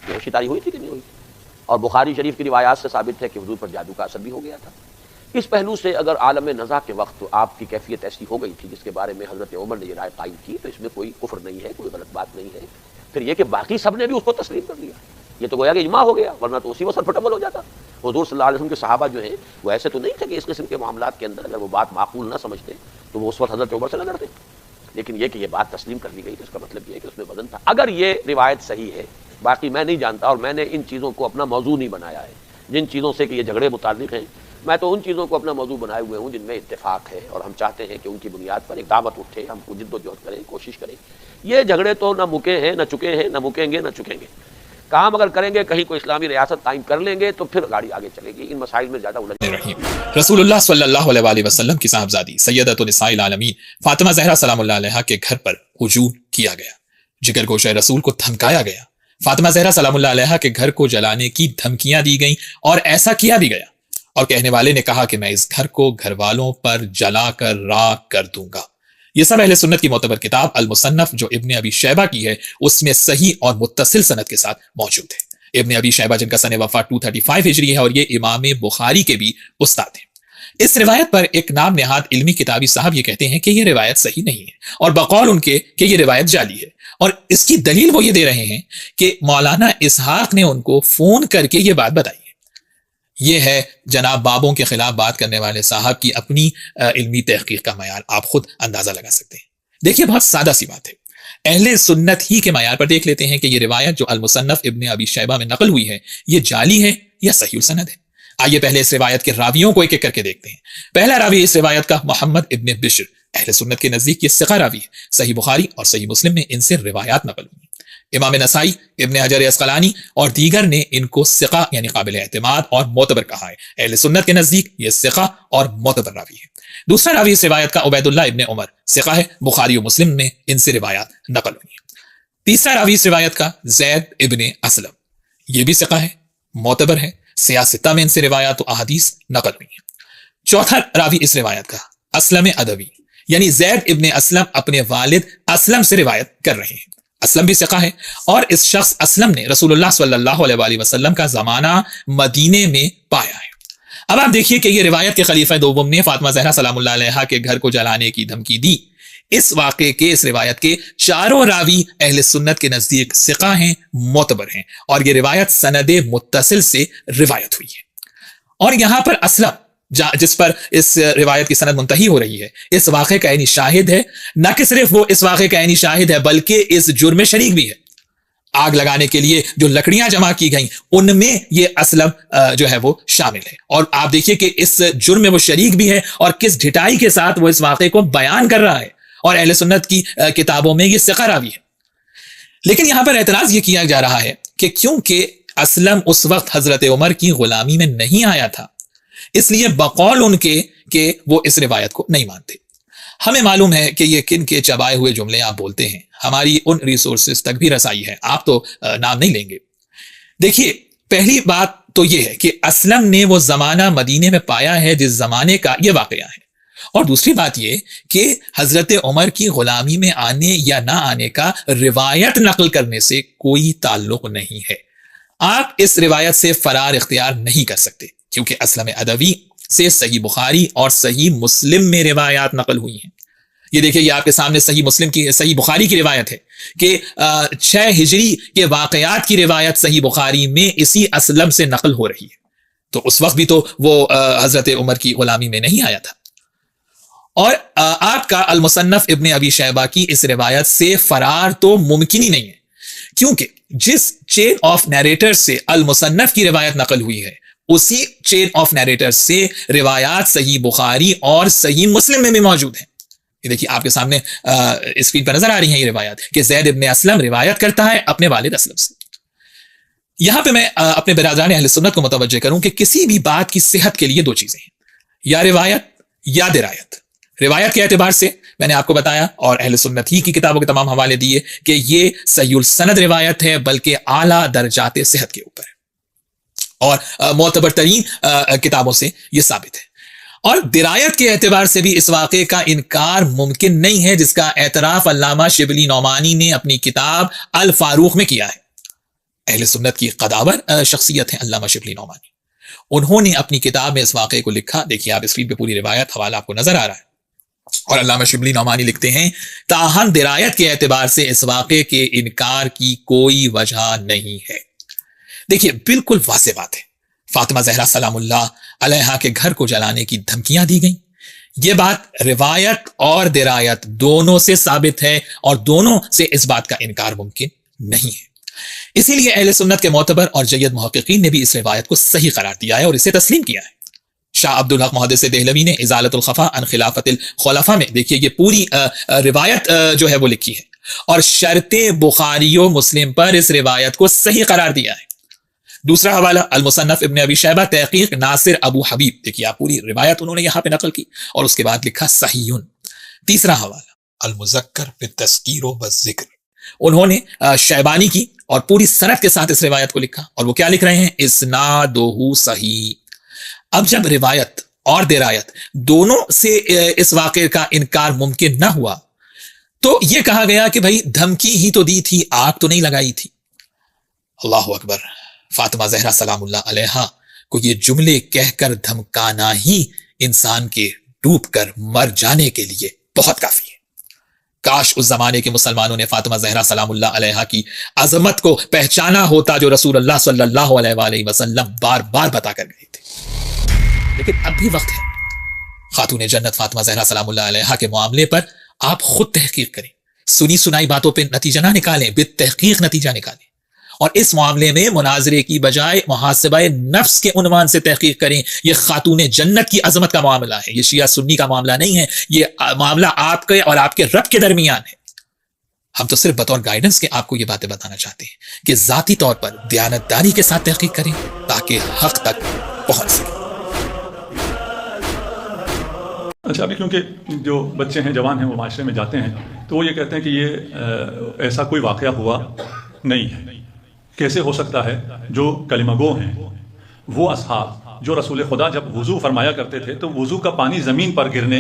بے ہوشی طاری ہوئی تھی کہ نہیں ہوئی تھی؟ اور بخاری شریف کی روایات سے ثابت ہے کہ حضور پر جادو کا اثر بھی ہو گیا تھا۔ اس پہلو سے اگر عالم نزا کے وقت آپ کی کیفیت ایسی ہو گئی تھی جس کے بارے میں حضرت عمر نے یہ رائے قائم کی تو اس میں کوئی کفر نہیں ہے، کوئی غلط بات نہیں ہے۔ پھر یہ کہ باقی سب نے بھی اس کو تسلیم کر لیا، یہ تو گویا کہ اجماع ہو گیا، ورنہ تو اسی وقت پھٹمل ہو جاتا۔ حضور صلی اللہ علیہ وسلم کے صحابہ جو ہیں وہ ایسے تو نہیں تھے کہ اس قسم کے معاملات کے اندر اگر وہ بات معقول نہ سمجھتے تو وہ اس وقت حضرت عمر سے نہ لڑتے، لیکن یہ کہ یہ بات تسلیم کر لی گئی تو اس کا مطلب یہ ہے کہ اس میں وزن تھا۔ اگر یہ روایت صحیح ہے، باقی میں نہیں جانتا اور میں نے ان چیزوں کو اپنا موضوع نہیں بنایا ہے، جن چیزوں سے کہ یہ جھگڑے متعلق ہیں میں تو ان چیزوں کو اپنا موضوع بنائے ہوئے ہوں جن میں اتفاق ہے، اور ہم چاہتے ہیں کہ ان کی بنیاد پر ایک دعوت اٹھے، ہم کو جد و جہد کریں، کوشش کریں۔ یہ جھگڑے تو نہ مکے ہیں، نہ چکے ہیں، نہ مکیں گے، نہ چکیں گے۔ کام اگر کریں گے، کہیں کوئی اسلامی ریاست قائم کر لیں گے تو پھر گاڑی آگے چلے گی، ان مسائل میں زیادہ الجھن۔ رسول اللہ صلی اللہ علیہ وآلہ وسلم کی صاحبزادی سیدۃ النساء العالمین فاطمہ زہرا سلام اللہ علیہا کے گھر پر ہجوم کیا گیا، جگر گوشہ رسول کو دھمکایا گیا، فاطمہ زہرا سلام اللہ علیہا کے گھر کو جلانے کی دھمکیاں دی گئیں اور ایسا کیا بھی گیا، اور کہنے والے نے کہا کہ میں اس گھر کو گھر والوں پر جلا کر راکھ کر دوں گا۔ یہ سب اہل سنت کی معتبر کتاب المصنف جو ابن ابی شیبہ کی ہے اس میں صحیح اور متصل سند کے ساتھ موجود ہے۔ ابن ابی شیبہ جن کا سن وفات 235 ہجری ہے اور یہ امام بخاری کے بھی استاد ہیں۔ اس روایت پر ایک نام نہاد علمی کتابی صاحب یہ کہتے ہیں کہ یہ روایت صحیح نہیں ہے، اور بقول ان کے کہ یہ روایت جعلی ہے، اور اس کی دلیل وہ یہ دے رہے ہیں کہ مولانا اسحاق نے ان کو فون کر کے یہ بات بتائی ہے۔ یہ ہے جناب بابوں کے خلاف بات کرنے والے صاحب کی اپنی علمی تحقیق کا معیار، آپ خود اندازہ لگا سکتے ہیں۔ دیکھیے بہت سادہ سی بات ہے، اہل سنت ہی کے معیار پر دیکھ لیتے ہیں کہ یہ روایت جو المصنف ابن ابی شیبہ میں نقل ہوئی ہے یہ جعلی ہے یا صحیح السند ہے۔ آئیے پہلے اس روایت کے راویوں کو ایک ایک کر کے دیکھتے ہیں۔ پہلا راوی اس روایت کا محمد ابن بشر، اہل سنت کے نزدیک یہ ثقہ راوی ہے، صحیح بخاری اور صحیح مسلم میں ان سے روایات نقل ہوئی۔ امام نسائی، ابن حجر عسقلانی اور دیگر نے ان کو ثقہ یعنی قابل اعتماد اور معتبر کہا ہے۔ اہل سنت کے نزدیک یہ ثقہ اور معتبر راوی ہے۔ دوسرا راوی اس روایت کا عبید اللہ ابن عمر، ثقہ ہے، بخاری و مسلم میں ان سے روایات نقل ہوئی ہیں۔ تیسرا راوی اس روایت کا زید ابن اسلم، یہ بھی ثقہ ہے، معتبر ہے، سیاستہ میں ان سے روایات و احادیث نقل ہوئی ہیں۔ چوتھا راوی اس روایت کا اسلم ادوی، یعنی زید ابن اسلم اپنے والد اسلم سے روایت کر رہے ہیں۔ اسلم بھی ثقہ ہے، اور اس شخص اسلم نے رسول اللہ صلی اللہ علیہ وآلہ وسلم کا زمانہ مدینے میں پایا ہے۔ اب آپ دیکھیے کہ یہ روایت کے خلیفہ دوم نے فاطمہ زہرا سلام اللہ علیہا کے گھر کو جلانے کی دھمکی دی۔ اس واقعے کے، اس روایت کے چاروں راوی اہل سنت کے نزدیک ثقہ ہیں، معتبر ہیں، اور یہ روایت سند متصل سے روایت ہوئی ہے۔ اور یہاں پر اسلم جس پر اس روایت کی سند منتہی ہو رہی ہے، اس واقعے کا عینی شاہد ہے، نہ کہ صرف وہ اس واقعے کا عینی شاہد ہے بلکہ اس جرم میں شریک بھی ہے۔ آگ لگانے کے لیے جو لکڑیاں جمع کی گئیں ان میں یہ اسلم جو ہے وہ شامل ہے، اور آپ دیکھیے کہ اس جرم میں وہ شریک بھی ہے اور کس ڈھٹائی کے ساتھ وہ اس واقعے کو بیان کر رہا ہے، اور اہل سنت کی کتابوں میں یہ ثقہ راوی ہے۔ لیکن یہاں پر اعتراض یہ کیا جا رہا ہے کہ کیونکہ اسلم اس وقت حضرت عمر کی غلامی میں نہیں آیا تھا، اس لیے بقول ان کے کہ وہ اس روایت کو نہیں مانتے۔ ہمیں معلوم ہے کہ یہ کن کے چبائے ہوئے جملے آپ بولتے ہیں، ہماری ان ریسورسز تک بھی رسائی ہے، آپ تو نام نہیں لیں گے۔ دیکھیے پہلی بات تو یہ ہے کہ اسلم نے وہ زمانہ مدینے میں پایا ہے جس زمانے کا یہ واقعہ ہے، اور دوسری بات یہ کہ حضرت عمر کی غلامی میں آنے یا نہ آنے کا روایت نقل کرنے سے کوئی تعلق نہیں ہے۔ آپ اس روایت سے فرار اختیار نہیں کر سکتے کیونکہ اسلم ادوی سے صحیح بخاری اور صحیح مسلم میں روایات نقل ہوئی ہیں۔ یہ دیکھیں، یہ آپ کے سامنے صحیح بخاری کی روایت ہے کہ 6 ہجری کے واقعات کی روایت صحیح بخاری میں اسی اسلم سے نقل ہو رہی ہے، تو اس وقت بھی تو وہ حضرت عمر کی غلامی میں نہیں آیا تھا۔ اور آپ کا المصنف ابن ابی شیبہ کی اس روایت سے فرار تو ممکن ہی نہیں ہے، کیونکہ جس چین آف نیریٹر سے المصنف کی روایت نقل ہوئی ہے اسی چین آف نیریٹر سے روایات صحیح بخاری اور صحیح مسلم میں بھی موجود ہیں۔ یہ دیکھیے آپ کے سامنے اسکرین پر نظر آ رہی ہیں یہ روایات کہ زید ابن اسلم روایت کرتا ہے اپنے والد اسلم سے۔ یہاں پہ میں اپنے برادران اہل سنت کو متوجہ کروں کہ کسی بھی بات کی صحت کے لیے 2 چیزیں ہیں، یا روایت یا درایت۔ روایت کے اعتبار سے میں نے آپ کو بتایا اور اہل سنت ہی کی کتابوں کے تمام حوالے دیے کہ یہ صحیح السند روایت ہے، بلکہ اعلیٰ درجات صحت کے اوپر ہے اور معتبر ترین کتابوں سے یہ ثابت ہے۔ اور درایت کے اعتبار سے بھی اس واقعے کا انکار ممکن نہیں ہے، جس کا اعتراف علامہ شبلی نعمانی نے اپنی کتاب الفاروق میں کیا ہے۔ اہل سنت کی قداور شخصیت ہیں علامہ شبلی نعمانی، انہوں نے اپنی کتاب میں اس واقعے کو لکھا، دیکھیے آپ اسکرین پہ پوری روایت حوالہ آپ کو نظر آ رہا ہے، اور علامہ شبلی نعمانی لکھتے ہیں تاہم درایت کے اعتبار سے اس واقعے کے انکار کی کوئی وجہ نہیں ہے۔ دیکھیے بالکل واضح بات ہے، فاطمہ زہرا سلام اللہ علیہا کے گھر کو جلانے کی دھمکیاں دی گئیں، یہ بات روایت اور درایت دونوں سے ثابت ہے اور دونوں سے اس بات کا انکار ممکن نہیں ہے۔ اسی لیے اہل سنت کے معتبر اور جید محققین نے بھی اس روایت کو صحیح قرار دیا ہے اور اسے تسلیم کیا ہے۔ شاہ عبدالحق محدث دہلوی نے ازالۃ الخفا عن خلافت الخلفاء میں دیکھیے یہ پوری روایت جو ہے وہ لکھی ہے اور شرط بخاری و مسلم پر اس روایت کو صحیح قرار دیا ہے۔ دوسرا حوالہ المصنف ابن ابی شیبہ تحقیق ناصر ابو حبیب، دیکھیے آپ پوری روایت انہوں نے یہاں پہ نقل کی اور اس کے بعد لکھا صحیح۔ تیسرا حوالہ المذکر بالتذکیر والذکر، انہوں نے شیبانی کی اور پوری سند کے ساتھ اس روایت کو لکھا اور وہ کیا لکھ رہے ہیں؟ اسنادہ صحیح۔ اب جب روایت اور درایت دونوں سے اس واقعے کا انکار ممکن نہ ہوا تو یہ کہا گیا کہ بھائی دھمکی ہی تو دی تھی، آگ تو نہیں لگائی تھی۔ اللہ اکبر، فاطمہ زہرا سلام اللہ علیہا کو یہ جملے کہہ کر دھمکانا ہی انسان کے ڈوب کر مر جانے کے لیے بہت کافی ہے۔ کاش اس زمانے کے مسلمانوں نے فاطمہ زہرا سلام اللہ علیہا کی عظمت کو پہچانا ہوتا جو رسول اللہ صلی اللہ علیہ وآلہ وسلم بار بار بتا کر گئے تھے، لیکن اب بھی وقت ہے۔ خاتون جنت فاطمہ زہرا سلام اللہ علیہا کے معاملے پر آپ خود تحقیق کریں، سنی سنائی باتوں پہ نتیجہ نہ نکالیں، بالتحقیق نتیجہ نکالیں، اور اس معاملے میں مناظرے کی بجائے محاسبہ نفس کے عنوان سے تحقیق کریں۔ یہ خاتون جنت کی عظمت کا معاملہ ہے، یہ شیعہ سنی کا معاملہ نہیں ہے، یہ معاملہ آپ کے اور آپ کے رب کے درمیان ہے۔ ہم تو صرف بطور گائیڈنس کے آپ کو یہ باتیں بتانا چاہتے ہیں کہ ذاتی طور پر دیانتداری کے ساتھ تحقیق کریں تاکہ حق تک پہنچ سکیں۔ اچھا، ابھی کیونکہ جو بچے ہیں، جوان ہیں، وہ معاشرے میں جاتے ہیں تو وہ یہ کہتے ہیں کہ یہ ایسا کوئی واقعہ ہوا نہیں ہے۔ کیسے ہو سکتا ہے؟ جو کلمہ گو ہیں وہ اصحاب جو رسول خدا جب وضو فرمایا کرتے تھے تو وضو کا پانی زمین پر گرنے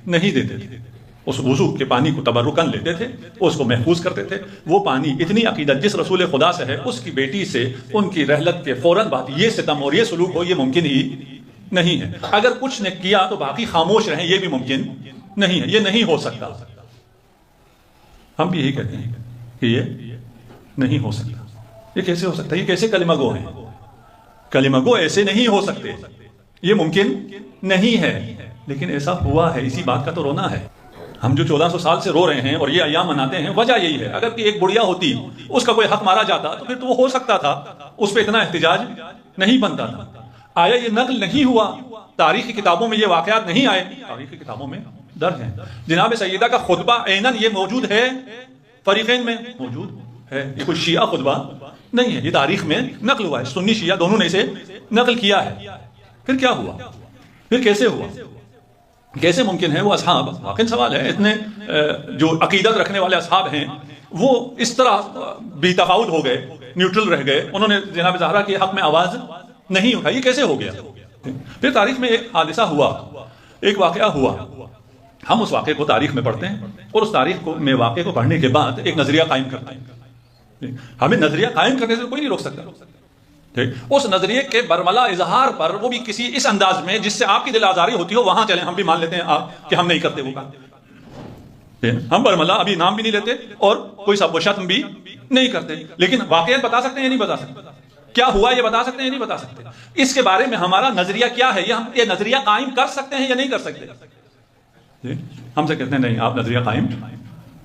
نہیں دیتے تھے، اس وضو کے پانی کو تبرکن لیتے تھے، اس کو محفوظ کرتے تھے۔ وہ پانی اتنی عقیدت جس رسول خدا سے ہے، اس کی بیٹی سے ان کی رحلت کے فوراً بعد یہ ستم اور یہ سلوک ہو، یہ ممکن ہی نہیں ہے۔ اگر کچھ نے کیا تو باقی خاموش رہیں، یہ بھی ممکن نہیں ہے، یہ نہیں ہو سکتا۔ ہم بھی یہی کہتے ہیں کہ یہ نہیں ہو سکتا۔ یہ کیسے ہو سکتا ہے؟ یہ کیسے کلمہ گو ہیں؟ کلمہ گو ایسے نہیں ہو سکتے، یہ ممکن نہیں ہے، لیکن ایسا ہوا ہے، اسی بات کا تو رونا ہے۔ ہم جو 1400 سال سے رو رہے ہیں اور یہ ایام مناتے ہیں، وجہ یہی ہے۔ اگر کہ ایک بڑھیا ہوتی، اس کا کوئی حق مارا جاتا تو پھر تو وہ ہو سکتا تھا، اس پہ اتنا احتجاج نہیں بنتا تھا۔ آیا یہ نقل نہیں ہوا، تاریخی کتابوں میں یہ واقعات نہیں آئے، تاریخی کتابوں میں درج ہیں۔ جناب سیدہ کا خطبہ عیناً یہ موجود ہے، فریقین میں موجود ہے، یہ کوئی شیعہ خطبہ نہیں ہے، یہ تاریخ میں نقل ہوا ہے، سنی شیعہ دونوں نے اسے نقل کیا ہے۔ پھر کیا ہوا؟ پھر کیسے ہوا؟ کیسے ممکن ہے؟ وہ اصحاب، واقعی سوال ہے، اتنے جو عقیدت رکھنے والے اصحاب ہیں وہ اس طرح بے تفاوت ہو گئے، نیوٹرل رہ گئے، انہوں نے جناب زہرا کے حق میں آواز نہیں اٹھائی، یہ کیسے ہو گیا؟ پھر تاریخ میں ایک حادثہ ہوا، ایک واقعہ ہوا، ہم اس واقعے کو تاریخ میں پڑھتے ہیں اور اس تاریخ میں واقعے کو پڑھنے کے بعد ایک نظریہ قائم کرتے ہیں۔ ہمیں نظریہ قائم کرنے سے کوئی نہیں روک سکتا۔ اس نظریے کے برملا اظہار پر، وہ بھی کسی اس انداز میں جس سے آپ کی دل آزاری ہوتی ہو، وہاں چلیں، ہم بھی مان لیتے ہیں آپ کہ ہم نہیں کرتے وہ کام۔ ہم برملا ابھی نام بھی نہیں لیتے اور کوئی سب و شتم بھی نہیں کرتے، لیکن واقعات بتا سکتے ہیں یا نہیں بتا سکتے؟ کیا ہوا یہ بتا سکتے ہیں یا نہیں بتا سکتے؟ اس کے بارے میں ہمارا نظریہ کیا ہے؟ یہ نظریہ قائم کر سکتے ہیں یا نہیں کر سکتے؟ ہم سے کہتے ہیں نہیں، آپ نظریہ قائم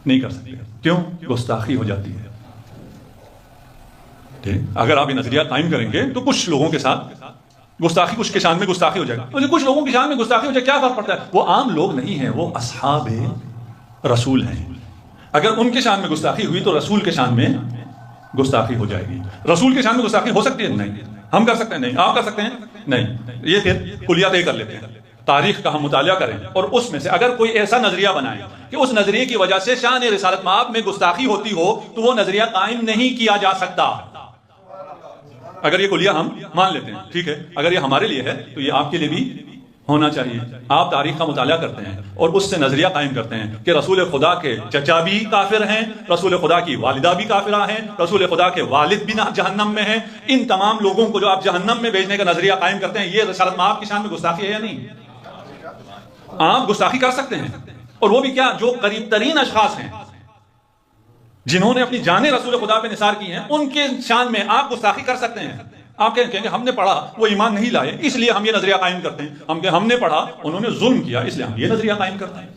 نہیں کر سکتے۔ کیوں؟ گستاخی ہو جاتی ہے۔ اگر آپ یہ نظریہ قائم کریں گے تو کچھ لوگوں کے ساتھ گستاخی، کچھ کے شان میں گستاخی ہو جائے گا۔ کچھ لوگوں کی شان میں گستاخی ہو جائے، کیا فرق پڑتا ہے؟ وہ عام لوگ نہیں ہیں، وہ اصحاب رسول ہیں۔ اگر ان کے شان میں گستاخی ہوئی تو رسول کے شان میں گستاخی ہو جائے گی۔ رسول کے شان میں گستاخی ہو سکتی ہے؟ نہیں۔ ہم کر سکتے ہیں؟ نہیں۔ آپ کر سکتے ہیں؟ نہیں۔ یہ پھر کلیات کر لیتے ہیں، تاریخ کا ہم مطالعہ کریں اور اس میں سے اگر کوئی ایسا نظریہ بنائیں کہ اس نظریے کی وجہ سے شان رسالت مآب میں گستاخی ہوتی ہو تو وہ نظریہ قائم نہیں کیا جا سکتا. اگر یہ کلیہ ہم مان لیتے ہیں ٹھیک ہے, اگر یہ ہمارے لیے ہے تو یہ آپ کے لیے بھی ہونا چاہیے. آپ تاریخ کا مطالعہ کرتے ہیں اور اس سے نظریہ قائم کرتے ہیں کہ رسول خدا کے چچا بھی کافر ہیں, رسول خدا کی والدہ بھی کافرہ ہیں, رسول خدا کے والد بھی جہنم میں ہیں. ان تمام لوگوں کو جو آپ جہنم میں بھیجنے کا نظریہ قائم کرتے ہیں, یہ رسالت مآب کی شان میں گستاخی ہے یا نہیں؟ آپ گستاخی کر سکتے ہیں, اور وہ بھی کیا, جو قریب ترین اشخاص ہیں جنہوں نے اپنی جانیں رسول خدا پہ نثار کی ہیں, ان کے شان میں آپ گستاخی کر سکتے ہیں. آپ کہیں گے ہم نے پڑھا وہ ایمان نہیں لائے اس لیے ہم یہ نظریہ قائم کرتے ہیں. ہم کہیں ہم نے پڑھا انہوں نے ظلم کیا اس لیے ہم یہ نظریہ قائم کرتے ہیں.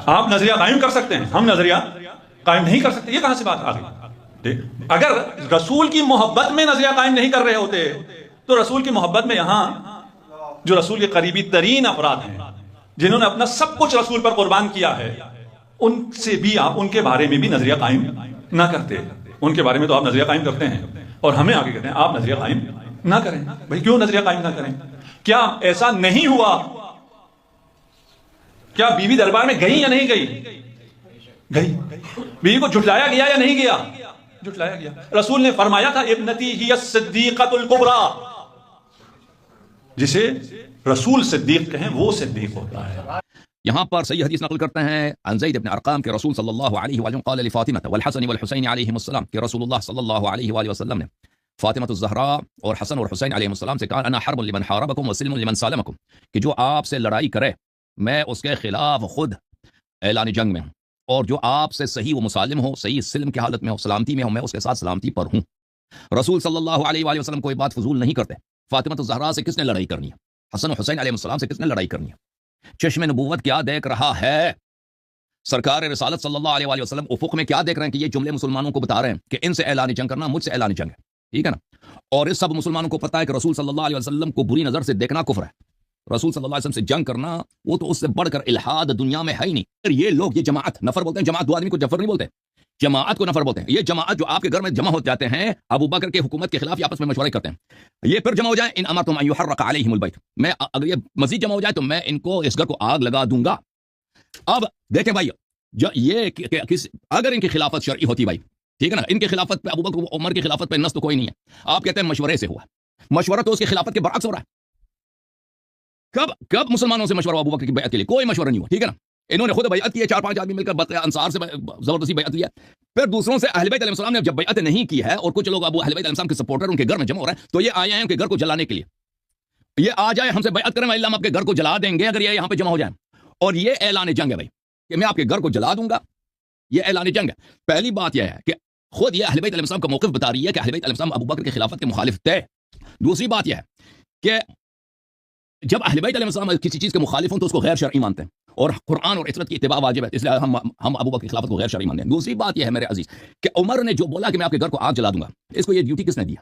آپ نظریہ قائم کر سکتے ہیں, ہم نظریہ قائم نہیں کر سکتے. یہ کہاں سے بات آ گئی؟ اگر رسول کی محبت میں نظریہ قائم نہیں کر رہے ہوتے تو رسول کی محبت میں یہاں جو رسول کے قریبی ترین افراد ہیں جنہوں نے اپنا سب کچھ رسول پر قربان کیا ہے, ان سے بھی آپ ان کے بارے میں بھی نظریہ قائم نہ کرتے. ان کے بارے میں تو آپ نظریہ قائم کرتے ہیں اور ہمیں آگے کہتے ہیں آپ نظریہ قائم نہ کریں. بھائی کیوں نظریہ قائم نہ کریں؟ کیا ایسا نہیں ہوا؟ کیا بیوی دربار میں گئی یا نہیں گئی؟ گئی. بیوی کو جھٹلایا گیا یا نہیں گیا؟ جھٹلایا گیا. رسول نے فرمایا تھا ابنتی ہی الصدیقۃ الکبریٰ, جسے رسول صدیق کہیں وہ صدیق ہوتا ہے. یہاں پر صحیح حدیث نقل کرتے ہیں عن زید بن ارقام کہ رسول صلی اللہ علیہ وسلم قال لفاطمہ والحسن والحسین علیہم السلام کہ رسول اللہ صلی اللہ علیہ وآلہ وسلم نے فاطمہ الزہراء اور حسن اور حسین علیہم السلام سے کہا انا حرب لمن حاربکم وسلم لمن سالمکم, کہ جو آپ سے لڑائی کرے میں اس کے خلاف خود اعلان جنگ میں ہوں, اور جو آپ سے صحیح و مسالم ہو, صحیح سلم کی حالت میں ہو, سلامتی میں ہو, میں اس کے ساتھ سلامتی پر ہوں. رسول صلی اللہ علیہ وآلہ وسلم کوئی بات فضول نہیں کرتے. فاطمہ الزہراء سے کس نے لڑائی کرنی ہے؟ حسن و حسین علیہ السلام سے کس نے لڑائی کرنی ہے؟ چشم نبوت کیا دیکھ رہا ہے؟ سرکار رسالت صلی اللہ علیہ وآلہ وسلم افق میں کیا دیکھ رہے ہیں کہ یہ جملے مسلمانوں کو بتا رہے ہیں کہ ان سے اعلان جنگ کرنا مجھ سے اعلان جنگ ہے, ٹھیک ہے نا. اور اس سب مسلمانوں کو پتا ہے کہ رسول صلی اللہ علیہ وسلم کو بری نظر سے دیکھنا کفر ہے. رسول صلی اللہ علیہ وسلم سے جنگ کرنا وہ تو اس سے بڑھ کر الحاد دنیا میں ہے ہی نہیں. یہ لوگ یہ جماعت نفر بولتے ہیں, جماعت دو آدمی کو جفر نہیں بولتے, جماعت کو نفر بولتے ہیں. یہ جماعت جو آپ کے گھر میں جمع ہو جاتے ہیں ابو بکر کے حکومت کے خلاف یہ آپس میں مشورے کرتے ہیں, یہ پھر جمع ہو جائیں ان امرتم ان یحرق علیہم البیت, میں اگر یہ مزید جمع ہو جائے تو میں ان کو اس گھر کو آگ لگا دوں گا. اب دیکھیں بھائی, یہ اگر ان کی خلافت شرعی ہوتی بھائی, ٹھیک ہے نا, ان کی خلافت پہ ابو بکر عمر کی خلافت پہ نص تو کوئی نہیں ہے. آپ کہتے ہیں مشورے سے ہوا, مشورہ تو اس کی خلافت کے برعکس ہو رہا ہے. کب مسلمانوں سے مشورہ ابو بکر کی بیعت کے لیے کوئی مشورہ نہیں ہوا, ٹھیک ہے نا. انہوں نے خود بیعت کی ہے, 4-5 آدمی مل کر انصار سے زبردستی بیعت لیا. پھر دوسروں سے اہل بیت علیہ السلام نے جب بیعت نہیں کی ہے اور کچھ لوگ ابو اہل بیت علیہ السلام کے سپورٹر ان کے گھر میں جمع ہو رہے ہیں تو یہ آئے ہیں ان کے گھر کو جلانے کے لیے. یہ آ جائے ہم سے بیعت کریں اللہ ہم آپ کے گھر کو جلا دیں گے اگر یہ یہاں پہ جمع ہو جائیں. اور یہ اعلان جنگ ہے بھائی کہ میں آپ کے گھر کو جلا دوں گا, یہ اعلان جنگ ہے. پہلی بات یہ ہے کہ خود یہ اہل بیت علیہ السلام کا موقف بتا رہی ہے کہ اہل بیت علیہ السلام ابو بکر کی خلافت کے مخالف تھے. دوسری بات یہ ہے کہ جب اہل بیت علیہ السلام کسی چیز کے مخالف ہوں تو اس کو غیر شرعی مانتے ہیں, اور قرآن اور عصمت کی اتباع واجب ہے, اس لیے ہم ابو بکر کی خلافت کو غیر شرعی مانتے ہیں. دوسری بات یہ ہے میرے عزیز کہ عمر نے جو بولا کہ میں آپ کے گھر کو آگ جلا دوں گا, اس کو یہ ڈیوٹی کس نے دیا؟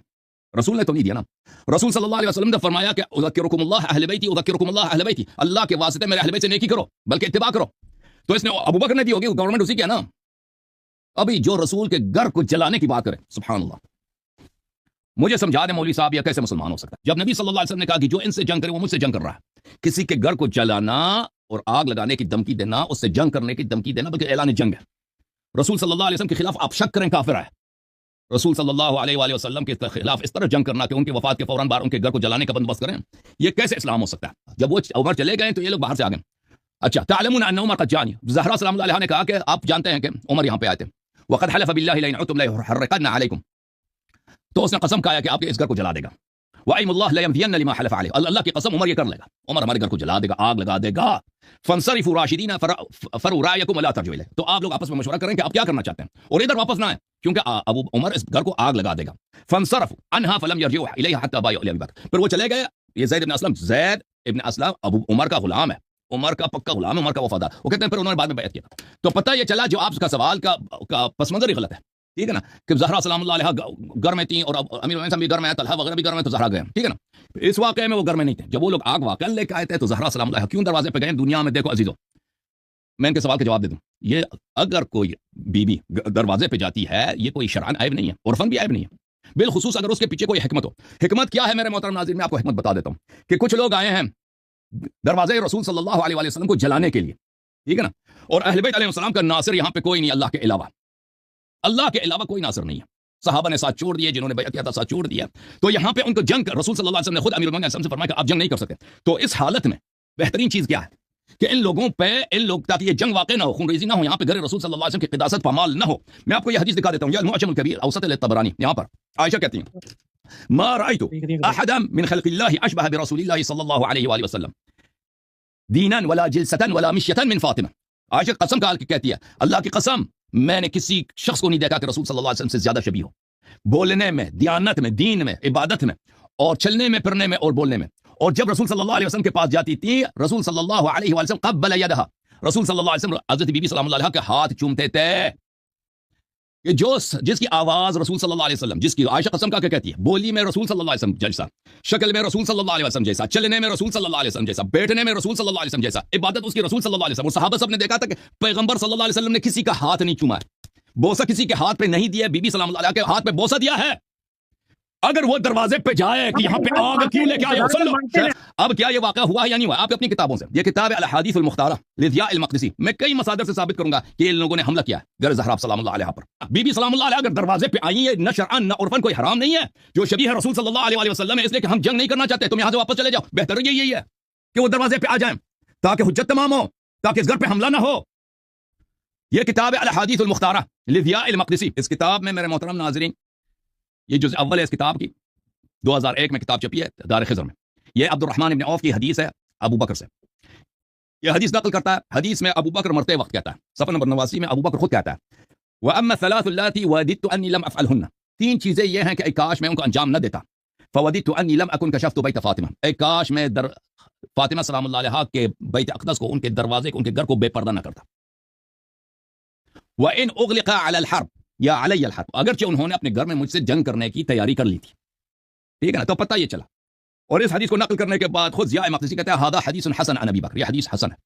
رسول نے تو نہیں دیا نا. رسول صلی اللہ علیہ وسلم نے فرمایا کہ اذکرکم اللہ اہل بیتی, اذکرکم اللہ اہل بیتی, اللہ کے واسطے میرے اہل بیت سے نیکی کرو بلکہ اتباع کرو. تو اس نے ابو بکر نے دی ہوگی, گورنمنٹ اسی کی ہے نا. ابھی جو رسول کے گھر کو جلانے کی بات کرے, سبحان اللہ, مجھے سمجھا دیں مولوی صاحب یہ کیسے مسلمان ہو سکتا ہے؟ جب نبی صلی اللہ علیہ وسلم نے کہا کہ جو ان سے جنگ کرے وہ مجھ سے جنگ کر رہا ہے, کسی کے گھر کو جلانا اور آگ لگانے کی دھمکی دینا, اس سے جنگ کرنے کی دھمکی دینا بلکہ اعلان جنگ ہے. رسول صلی اللہ علیہ وسلم کے خلاف آپ شک کریں کافر ہے. رسول صلی اللہ علیہ وآلہ وسلم کے خلاف اس طرح جنگ کرنا کہ ان کی وفات کے فوراً بعد ان کے گھر کو جلانے کا بندوبست کریں, یہ کیسے اسلام ہو سکتا ہے؟ جب وہ عمر چلے گئے تو یہ لوگ باہر سے آ گئے. اچھا, تعلمون ان عمر قد جانی, زہرا سلام اللہ علیہ نے کہا کہ آپ جانتے ہیں کہ عمر یہاں پہ آئے تھے. وقد حلف باللہ لئن عدتم لیحرقن علیکم, تو اس نے قسم کھایا کہ آپ کے اس گھر کو جلا دے گا. وَأَيْمُ اللَّهِ لَيَمْضِيَنَّ لِمَا حَلَفَ عَلَيْهِ, اللہ کی قسم عمر یہ کر لے گا, عمر ہمارے گھر کو جلا دے گا, آگ لگا دے گا. فَانصَرِفُوا رَاشِدِينَ فَرُوا رَأْيَكُمْ وَلَا تَرْجِعُوا إِلَيْهِ, تو آپ لوگ آپس میں مشورہ کریں کہ آپ کیا کرنا چاہتے ہیں اور ادھر واپس نہ آئیں کیونکہ ابو عمر اس گھر کو آگ لگا دے گا. فَانصَرَفُوا عَنْهَا فَلَمْ يَرْجِعُوا إِلَيْهَا حَتَّى بَايَعُوا لِأَبِي بَكْرٍ, پھر وہ چلے گئے. یہ زید ابن اسلم ابو عمر کا غلام ہے, عمر کا پکا غلام ہے, عمر کا وفادار. وہ کہتے ہیں پھر انہوں نے بعد میں بیعت کیا. تو پتہ یہ چلا جو آپ کا سوال کا پس منظر ہی غلط ہے, ٹھیک ہے نا, کہ زہرا سلام اللہ علیہ گھر میں تھیں اور امیر المومنین بھی گھر میں, طلحہ وغیرہ بھی گھر میں, تو زہرا گئے, ٹھیک ہے نا. اس واقعے میں وہ گھر میں نہیں تھے. جب وہ لوگ آگ واقعہ لے کے آئے تھے تو زہرا سلام اللہ کیوں دروازے پہ گئے؟ دنیا میں دیکھو عزیزو, میں ان کے سوال کا جواب دے دوں. یہ اگر کوئی بی بی دروازے پہ جاتی ہے یہ کوئی شرعن عیب نہیں ہے, عرفن بھی عیب نہیں ہے. بالخصوص اگر اس کے پیچھے کوئی حکمت ہو. حکمت کیا ہے میرے محترم ناظرین؟ میں آپ کو حکمت بتا دیتا ہوں کہ کچھ لوگ آئے ہیں دروازے رسول صلی اللہ علیہ وسلم کو جلانے کے لیے، ٹھیک ہے نا، اور اہل بیت علیہ السلام کا ناصر یہاں پہ کوئی نہیں اللہ کے علاوہ. اللہ کے علاوہ کوئی ناصر نہیں ہے. صحابہ نے ساتھ چھوڑ دیے، جنہوں نے بیعت کیا تھا ساتھ چھوڑ دیا. تو یہاں پہ ان کو جنگ رسول صلی اللہ علیہ وسلم نے خود امیر المومنین سے فرمایا کہ آپ جنگ نہیں کر سکتے. تو اس حالت میں بہترین چیز کیا ہے کہ ان لوگوں پہ تاکہ یہ جنگ واقع نہ ہو، خون ریزی نہ ہو، یہاں پہ گھر رسول صلی اللہ علیہ وسلم کی قداست پامال نہ ہو. میں آپ کو یہ حدیث دکھا دیتا ہوں، یہ المعجم الکبیر اوسط للطبرانی. یہاں پر عائشہ کہتی ہیں ما رأيت احدا من خلق الله اشبه برسول الله صلی اللہ علیہ وآلہ وسلم دینا ولا جلسة ولا مشية من فاطمہ. عائشہ قسم کھا کے کہتی ہے اللہ کی قسم میں نے کسی شخص کو نہیں دیکھا کہ رسول صلی اللہ علیہ وسلم سے زیادہ شبیہ ہو، بولنے میں، دیانت میں، دین میں، عبادت میں، اور چلنے میں، پھرنے میں، اور بولنے میں. اور جب رسول صلی اللہ علیہ وسلم کے پاس جاتی تھی، رسول صلی اللہ علیہ وسلم قبل یدہا، رسول صلی اللہ علیہ وسلم حضرت بی بی سلام اللہ علیہ کے ہاتھ چومتے تھے. کہ جس کی آواز رسول صلی اللہ علیہ وسلم، جس کی عائشہ قسم کا کہتی ہے بولی میں رسول صلی اللہ علیہ وسلم جیسا، شکل میں رسول صلی اللہ علیہ وسلم جیسا، چلنے میں رسول صلی اللہ علیہ وسلم جیسا، بیٹھنے میں رسول صلی اللہ علیہ وسلم جیسا، عبادت اس کی رسول صلی اللہ علیہ وسلم. اور صحابہ سب نے دیکھا تھا کہ پیغمبر صلی اللہ علیہ وسلم نے کسی کا ہاتھ نہیں چوما ہے، بوسہ کسی کے ہاتھ پہ نہیں دیا. بی بی سلام اللہ علیہ کے ہاتھ پہ بوسہ دیا ہے. اگر وہ دروازے پہ جائے کہ یہاں پہ آگ کیوں لے کے آئے، سن لو اب کیا یہ واقعہ ہوا ہے یا نہیں ہوا. آپ اپنی کتابوں سے، یہ کتاب ہے الاحادیث المختارہ لضیاء المقدسی، میں کئی مصادر سے ثابت کروں گا کہ ان لوگوں نے حملہ کیا ہے گھر زہرا سلام اللہ علیہ پر. بی بی سلام اللہ علیہ اگر دروازے پہ آئی ہے، نہ شرعاً نہ عرفاً کوئی حرام نہیں ہے. جو شبیہ رسول صلی اللہ علیہ وسلم ہے، اس لیے کہ ہم جنگ نہیں کرنا چاہتے، تم یہاں سے واپس چلے جاؤ. بہتر یہی ہے کہ وہ دروازے پہ آ جائیں تاکہ حجت تمام ہو، تاکہ اس گھر پہ حملہ نہ ہو. یہ کتاب ہے الاحادیث المختارہ لضیاء المقدسی. اس کتاب میں میرے محترم ناظرین یہ جزء اول ہے اس کتاب کی، 2001 میں کتاب چھپی ہے دار خضر میں. یہ عبد الرحمن ابن عوف کی حدیث ہے ابو بکر سے. یہ حدیث نقل کرتا ہے. حدیث میں ابو بکر مرتے وقت کہتا ہے، صفحہ نمبر 89 میں ابو بکر خود کہتا ہے وَأَمَّا الثَّلَاثُ اللَّاتِي وَدِدتُّ أَنِّي لَمْ أَفْعَلْهُنَّ. تین چیزیں یہ ہیں کہ کاش میں ان کو انجام نہ دیتا. فَوَدِدتُّ أَنِّي لَمْ أَكُنْ كَشَفْتُ بَيْتَ فاطمہ. کاش میں فاطمہ سلام اللہ علیہ کے بیت اقدس کو، ان کے دروازے کو، ان کے گھر کو بے پردہ نہ کرتا. وَإِنْ أُغْلِقَ عَلَى الْحَرْبِ یا عَلَيَّ الْحَرْبِ. اگرچہ انہوں نے اپنے گھر میں مجھ سے جنگ کرنے کی تیاری کر لی تھی، ٹھیک ہے نا، تو پتہ یہ چلا. اور اس حدیث کو نقل کرنے کے بعد خود ضیاء مقدسی کہتا ہے ھذا حدیث حسن عن ابی بکر، یہ حدیث حسن ہے،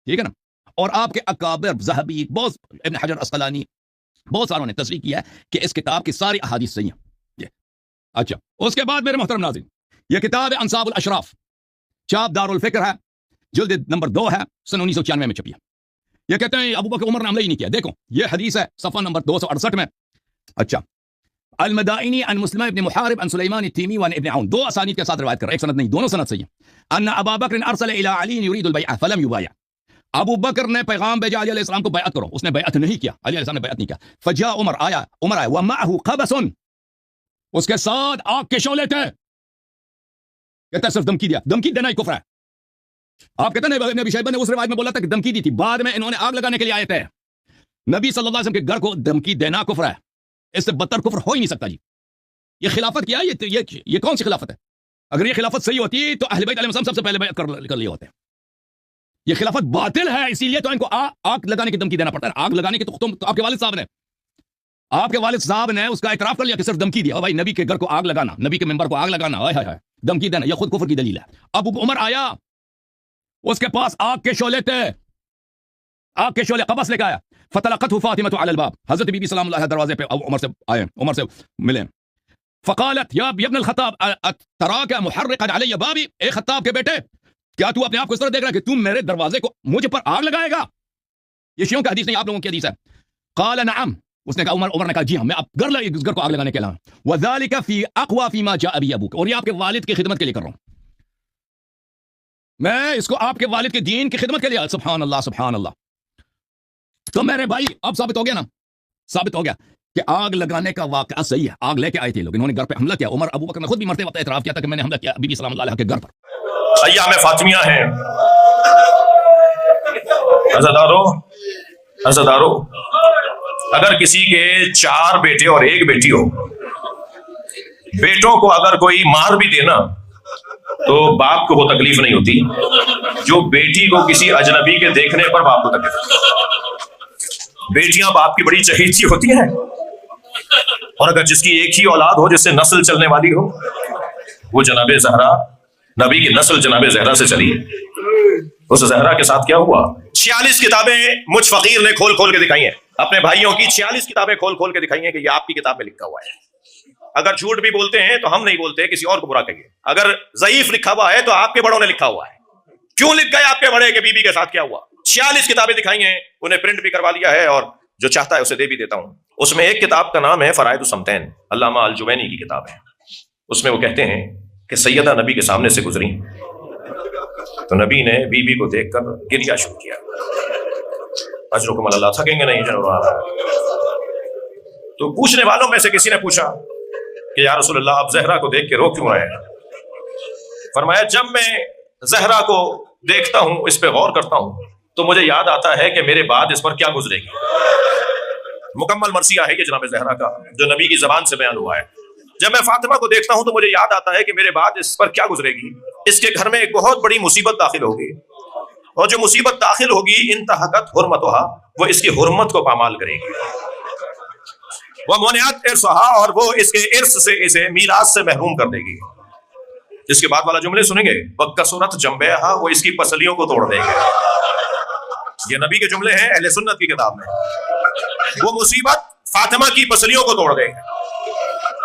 ٹھیک ہے نا. اور آپ کے اکابر ذہبی، بہت ابن حجر اسقلانی، بہت ساروں نے تصریح کیا ہے کہ اس کتاب کی ساری احادیث صحیح ہیں. اچھا، اس کے بعد میرے محترم ناظرین یہ کتاب ہے انصاب الاشراف، چاپ دار الفکر ہے، جلد نمبر 2 ہے، سن 1996 میں چھپی ہے. یہ کہتے ہیں ابو بکر عمر نے حملہ ہی نہیں کیا. دیکھو یہ حدیث ہے صفحہ نمبر 268 میں. اچھا، المدائنی عن مسلم ابن محارب عن سلیمان التیمی وعن ابن عون، 2 اسانید کے ساتھ روایت کر رہا ہے، ایک سند نہیں، دونوں سند صحیح ہیں. ان ابا بکر ارسل الى علی یرید البیعہ فلم یبایع. ابو بکر نے پیغام بھیجا علی علیہ السلام کو بیعت کرو، اس نے بیعت نہیں کیا، علی علیہ السلام نے بیعت نہیں کیا. فجاء عمر آیا ومعه قبس، اس کے ساتھ آگ کے شعلے تھے. کہتا ہے صرف دھمکی دیا، دھمکی دینا ہی کفر ہے. آپ کہتے ہیں ابن ابی شیبہ نے اس روایت میں بولا تھا کہ دھمکی دی تھی، بعد میں انہوں نے آگ لگانے کے لیے آئے تھے. نبی صلی اللہ علیہ وسلم کے گھر کو دھمکی دینا کفر ہے، اس سے بدتر کفر ہو ہی نہیں سکتا. جی یہ خلافت کیا ہے؟ یہ کون سی خلافت ہے؟ اگر یہ خلافت صحیح ہوتی تو اہل بیت علیہ السلام سب سے پہلے بیعت کر لیے ہوتے. یہ خلافت باطل ہے، اسی لیے تو ان کو آگ لگانے کی دھمکی دینا پڑتا ہے. آگ لگانے کی تو آپ کے والد صاحب نے اس کا اعتراف کر لیا کہ صرف دھمکی دیا. بھائی نبی کے گھر کو آگ لگانا، نبی کے ممبر کو آگ لگانا، ہائے دھمکی دینا، یہ خود کفر کی دلیل ہے. ابو عمر آیا، اس کے پاس آگ کے شعلے تھے، آگ کے شعلے قبس لے کے آیا. فطلقته فاطمہ علی الباب، حضرت بی بی سلام اللہ دروازے پہ عمر سے آئے، عمر سے ملے. فقالت یا ابن الخطاب تراک محرقا علی بابی، اے خطاب کے بیٹے کیا تو اپنے آپ کو اس طرح دیکھ رہا ہے کہ تم میرے دروازے کو، مجھ پر آگ لگائے گا؟ یہ شیعوں کا حدیث نہیں، آپ لوگوں کی حدیث ہے. قال نعم، اس نے کہا، عمر نے کہا جی ہاں، میں اب گھر کو آگ لگانے کے لیے. وذالک فی اقوا فیما جاء بی ابوک، اور یہ آپ کے والد کی خدمت کے لیے کر رہا ہوں، میں اس کو آپ کے والد کے دین کی خدمت کے لیے. سبحان اللہ سبحان اللہ. تو میرے بھائی اب ثابت ہو گیا نا، ثابت ہو گیا کہ آگ لگانے کا واقعہ صحیح ہے. آگ لے کے آئے تھے لوگ، انہوں نے گھر پہ حملہ کیا. عمر ابو بکر نے خود بھی مرتے وقت اعتراف کیا تھا کہ میں نے حملہ کیا بی بی سلام اللہ علیہ کے گھر پر. ایام فاطمیہ ہیں. عزادارو، اگر کسی کے 4 بیٹے اور 1 بیٹی ہو، بیٹوں کو اگر کوئی مار بھی دینا تو باپ کو وہ تکلیف نہیں ہوتی، جو بیٹی کو کسی اجنبی کے دیکھنے پر باپ کو تکلیف ہوتی. بیٹیاں باپ کی بڑی چہیتی ہوتی ہیں، اور اگر جس کی ایک ہی اولاد ہو، جس سے نسل چلنے والی ہو، وہ جناب زہرا، نبی کی نسل جناب زہرا سے چلی. اس زہرا کے ساتھ کیا ہوا؟ 46 کتابیں مجھ فقیر نے کھول کھول کے دکھائی ہیں، اپنے بھائیوں کی 46 کتابیں کھول کھول کے دکھائی ہیں کہ یہ آپ کی کتاب میں لکھا ہوا ہے. اگر جھوٹ بھی بولتے ہیں تو ہم نہیں بولتے، کسی اور کو برا کہیے. اگر ضعیف لکھا ہوا ہے تو آپ کے بڑوں نے لکھا ہوا ہے. کیوں لکھ گئے آپ کے بڑے کہ بی بی کے ساتھ کیا ہوا؟ 46 کتابیں دکھائی ہیں، انہیں پرنٹ بھی کروا لیا ہے، اور جو چاہتا ہے اسے دے بھی دیتا ہوں. اس میں ایک کتاب کا نام ہے فرائض الصمتین، علامہ الجوینی کی کتاب ہے. اس میں وہ کہتے ہیں کہ سیدہ نبی کے سامنے سے گزری تو نبی نے بی بی کو دیکھ کر گریا شروع کیا. اجرکم اللہ، تھکیں گے نہیں جناب. تو پوچھنے والوں میں سے کسی نے پوچھا کہ یا رسول اللہ آپ زہرا کو دیکھ کے رو کیوں رہے ہیں؟ فرمایا جب میں زہرا کو دیکھتا ہوں، اس پہ غور کرتا ہوں، تو مجھے یاد آتا ہے کہ میرے بعد اس پر کیا گزرے گی. مکمل مرثیہ ہے کہ جناب زہرا کا، جو نبی کی زبان سے بیان ہوا ہے. جب میں فاطمہ کو دیکھتا ہوں تو مجھے یاد آتا ہے کہ میرے بعد اس پر کیا گزرے گی. اس کے گھر میں ایک بہت بڑی مصیبت داخل ہوگی، اور جو مصیبت داخل ہوگی انتہکت حرمتھا، وہ اس کی حرمت کو پامال کرے گی. وہ منعت ارثھا، اور وہ اس کے ارث سے اسے میراث سے محروم کر دے گی. اس کے بعد والا جملے سنیں گے، وَكَثُرَتْ جَنْبَيْهَا، وہ اس کی پسلیوں کو توڑ دے گے. یہ نبی کے جملے ہیں اہل سنت کی کتاب میں. وہ مصیبت فاطمہ کی پسلیوں کو توڑ دے گے.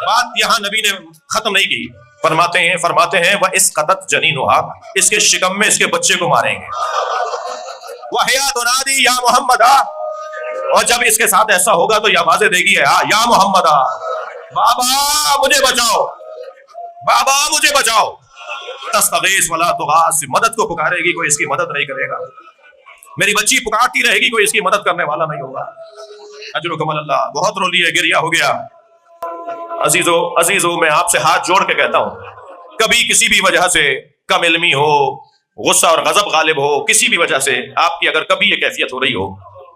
بات یہاں نبی نے ختم نہیں کی، فرماتے ہیں وَإِسْقَطَتْ جَنِينُهَا، اس کے شکم میں اس کے بچے کو ماریں گے. وَهِيَ تُنَادِي يَا مُحَمَّدَ، اور جب اس کے ساتھ ایسا ہوگا تو یہ آوازیں دے گی یا محمد، بابا مجھے بچاؤ، بابا مجھے بچاؤ. تستغیث ولا تغاث، مدد کو پکارے گی، کوئی اس کی مدد نہیں کرے گا. میری بچی پکارتی رہے گی، کوئی اس کی مدد کرنے والا نہیں ہوگا. اجرکم اللہ. بہت رو لیے، گریا ہو گیا. عزیزو میں آپ سے ہاتھ جوڑ کے کہتا ہوں، کبھی کسی بھی وجہ سے کم علمی ہو، غصہ اور غضب غالب ہو، کسی بھی وجہ سے آپ کی اگر کبھی یہ کیفیت ہو رہی ہو،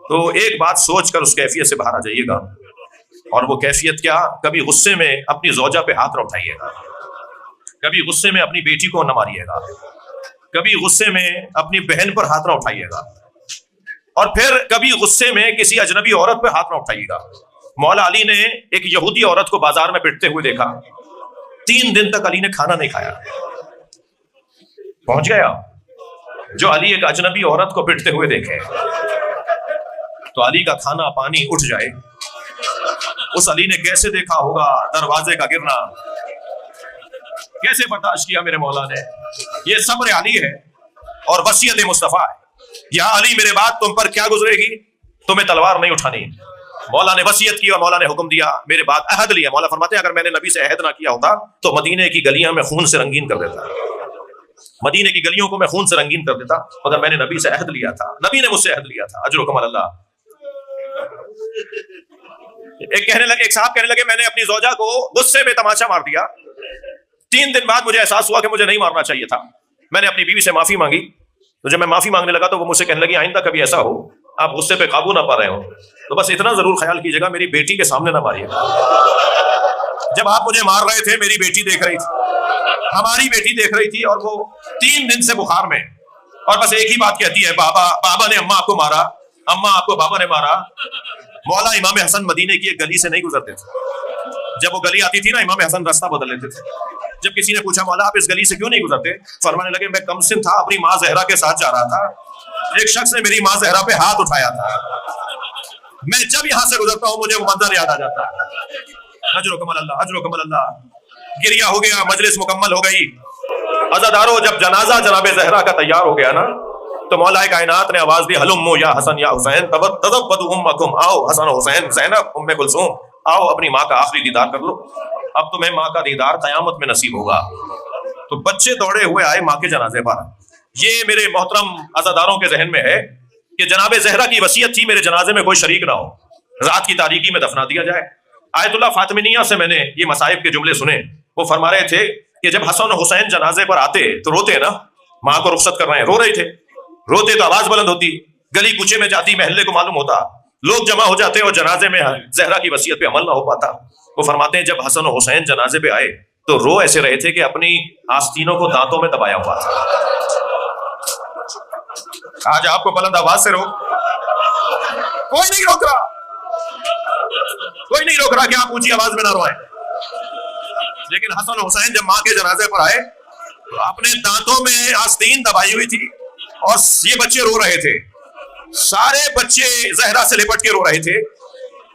تو ایک بات سوچ کر اس کیفیت سے باہر آ جائیے گا. اور وہ کیفیت کیا؟ کبھی غصے میں اپنی زوجہ پہ ہاتھ نہ اٹھائیے گا، کبھی غصے میں اپنی بیٹی کو نہ ماریے گا، کبھی غصے میں اپنی بہن پر ہاتھ نہ اٹھائیے گا، اور پھر کبھی غصے میں کسی اجنبی عورت پہ ہاتھ نہ اٹھائیے گا. مولا علی نے ایک یہودی عورت کو بازار میں پٹتے ہوئے دیکھا. 3 دن تک علی نے کھانا نہیں کھایا. پہنچ گیا. جو علی ایک اجنبی عورت کو پٹتے ہوئے دیکھے تو علی کا کھانا پانی اٹھ جائے. اس علی نے کیسے دیکھا ہوگا دروازے کا گرنا، کیسے برداشت کیا میرے مولا نے. یہ صبر علی ہے اور وصیت مصطفیٰ ہے. یا علی میرے بعد تم پر کیا گزرے گی، تمہیں تلوار نہیں اٹھانی. مولا نے وصیت کی اور مولا نے حکم دیا، میرے بعد عہد لیا. مولا فرماتے ہیں اگر میں نے نبی سے عہد نہ کیا ہوتا تو مدینے کی گلیاں میں خون سے رنگین کر دیتا، مدینے کی گلیوں کو میں خون سے رنگین کر دیتا، مگر میں نے نبی سے عہد لیا تھا، نبی نے مجھ سے عہد لیا تھا. اجرکم اللہ. ایک صاحب کہنے لگے میں نے اپنی زوجہ کو غصے میں تماچا مار دیا. 3 دن بعد مجھے احساس ہوا کہ مجھے نہیں مارنا چاہیے تھا. میں نے اپنی بیوی سے معافی مانگی. تو جب میں معافی مانگنے لگا تو وہ مجھ سے کہنے لگی آئندہ کبھی ایسا ہو آپ غصے پہ قابو نہ پا رہے ہو تو بس اتنا ضرور خیال کیجیے گا میری بیٹی کے سامنے نہ ماریے گا. جب آپ مجھے مار رہے تھے میری بیٹی دیکھ رہی تھی، ہماری بیٹی دیکھ رہی تھی، اور وہ 3 دن سے بخار میں، اور بس ایک ہی بات کہتی ہے بابا نے اماں آپ کو مارا، اماں آپ کو بابا نے مارا. مولا امام حسن مدینے کی ایک گلی سے نہیں گزرتے تھے. جب وہ گلی آتی تھی نا امام حسن راستہ بدل لیتے تھے. جب کسی نے پوچھا مولا آپ اس گلی سے کیوں نہیں گزرتے، فرمانے لگے میں کم سن تھا، اپنی ماں زہرا کے ساتھ جا رہا تھا، ایک شخص نے میری ماں زہرا پہ ہاتھ اٹھایا تھا، میں جب یہاں سے گزرتا ہوں مجھے وہ منظر یاد آ جاتا ہے. اجرکم اللہ، اجرکم اللہ. گریا ہو گیا، مجلس مکمل ہو گئی. عزادارو جب جنازہ جناب زہرا کا تیار ہو گیا نا تو مولا کائنات نے آواز دی ہلمو یا حسن یا حسین تزودوا امکم، آؤ حسن و حسین، زینب، ام کلثوم، آؤ اپنی ماں کا آخری دیدار کر لو. اب تمہیں ماں کا دیدار قیامت میں نصیب ہوگا. تو بچے دوڑے ہوئے آئے ماں کے جنازے پر. یہ میرے محترم عزاداروں کے ذہن میں ہے کہ جناب زہرا کی وصیت تھی میرے جنازے میں کوئی شریک نہ ہو، رات کی تاریکی میں دفنا دیا جائے. آیت اللہ فاطمیہ سے میں نے یہ مصائب کے جملے سنے. وہ فرما رہے تھے کہ جب حسن و حسین جنازے پر آتے تو روتے نا، ماں کو رخصت کر رہے ہیں، رو رہے تھے. روتے تو آواز بلند ہوتی، گلی کوچے میں جاتی، محلے کو معلوم ہوتا، لوگ جمع ہو جاتے اور جنازے میں زہرا کی وصیت پہ عمل نہ ہو پاتا. وہ فرماتے ہیں جب حسن و حسین جنازے پہ آئے تو رو ایسے رہے تھے کہ اپنی آستینوں کو دانتوں میں دبایا ہوا تھا. آج آپ کو بلند آواز سے رو کوئی نہیں روک رہا، کوئی نہیں روک رہا کہ آپ اونچی آواز میں نہ روئیں. لیکن حسن و حسین جب ماں کے جنازے پر آئے تو اپنے دانتوں میں آستین دبائی ہوئی تھی اور یہ بچے رو رہے تھے. سارے بچے زہرا سے لپٹ کے رو رہے تھے.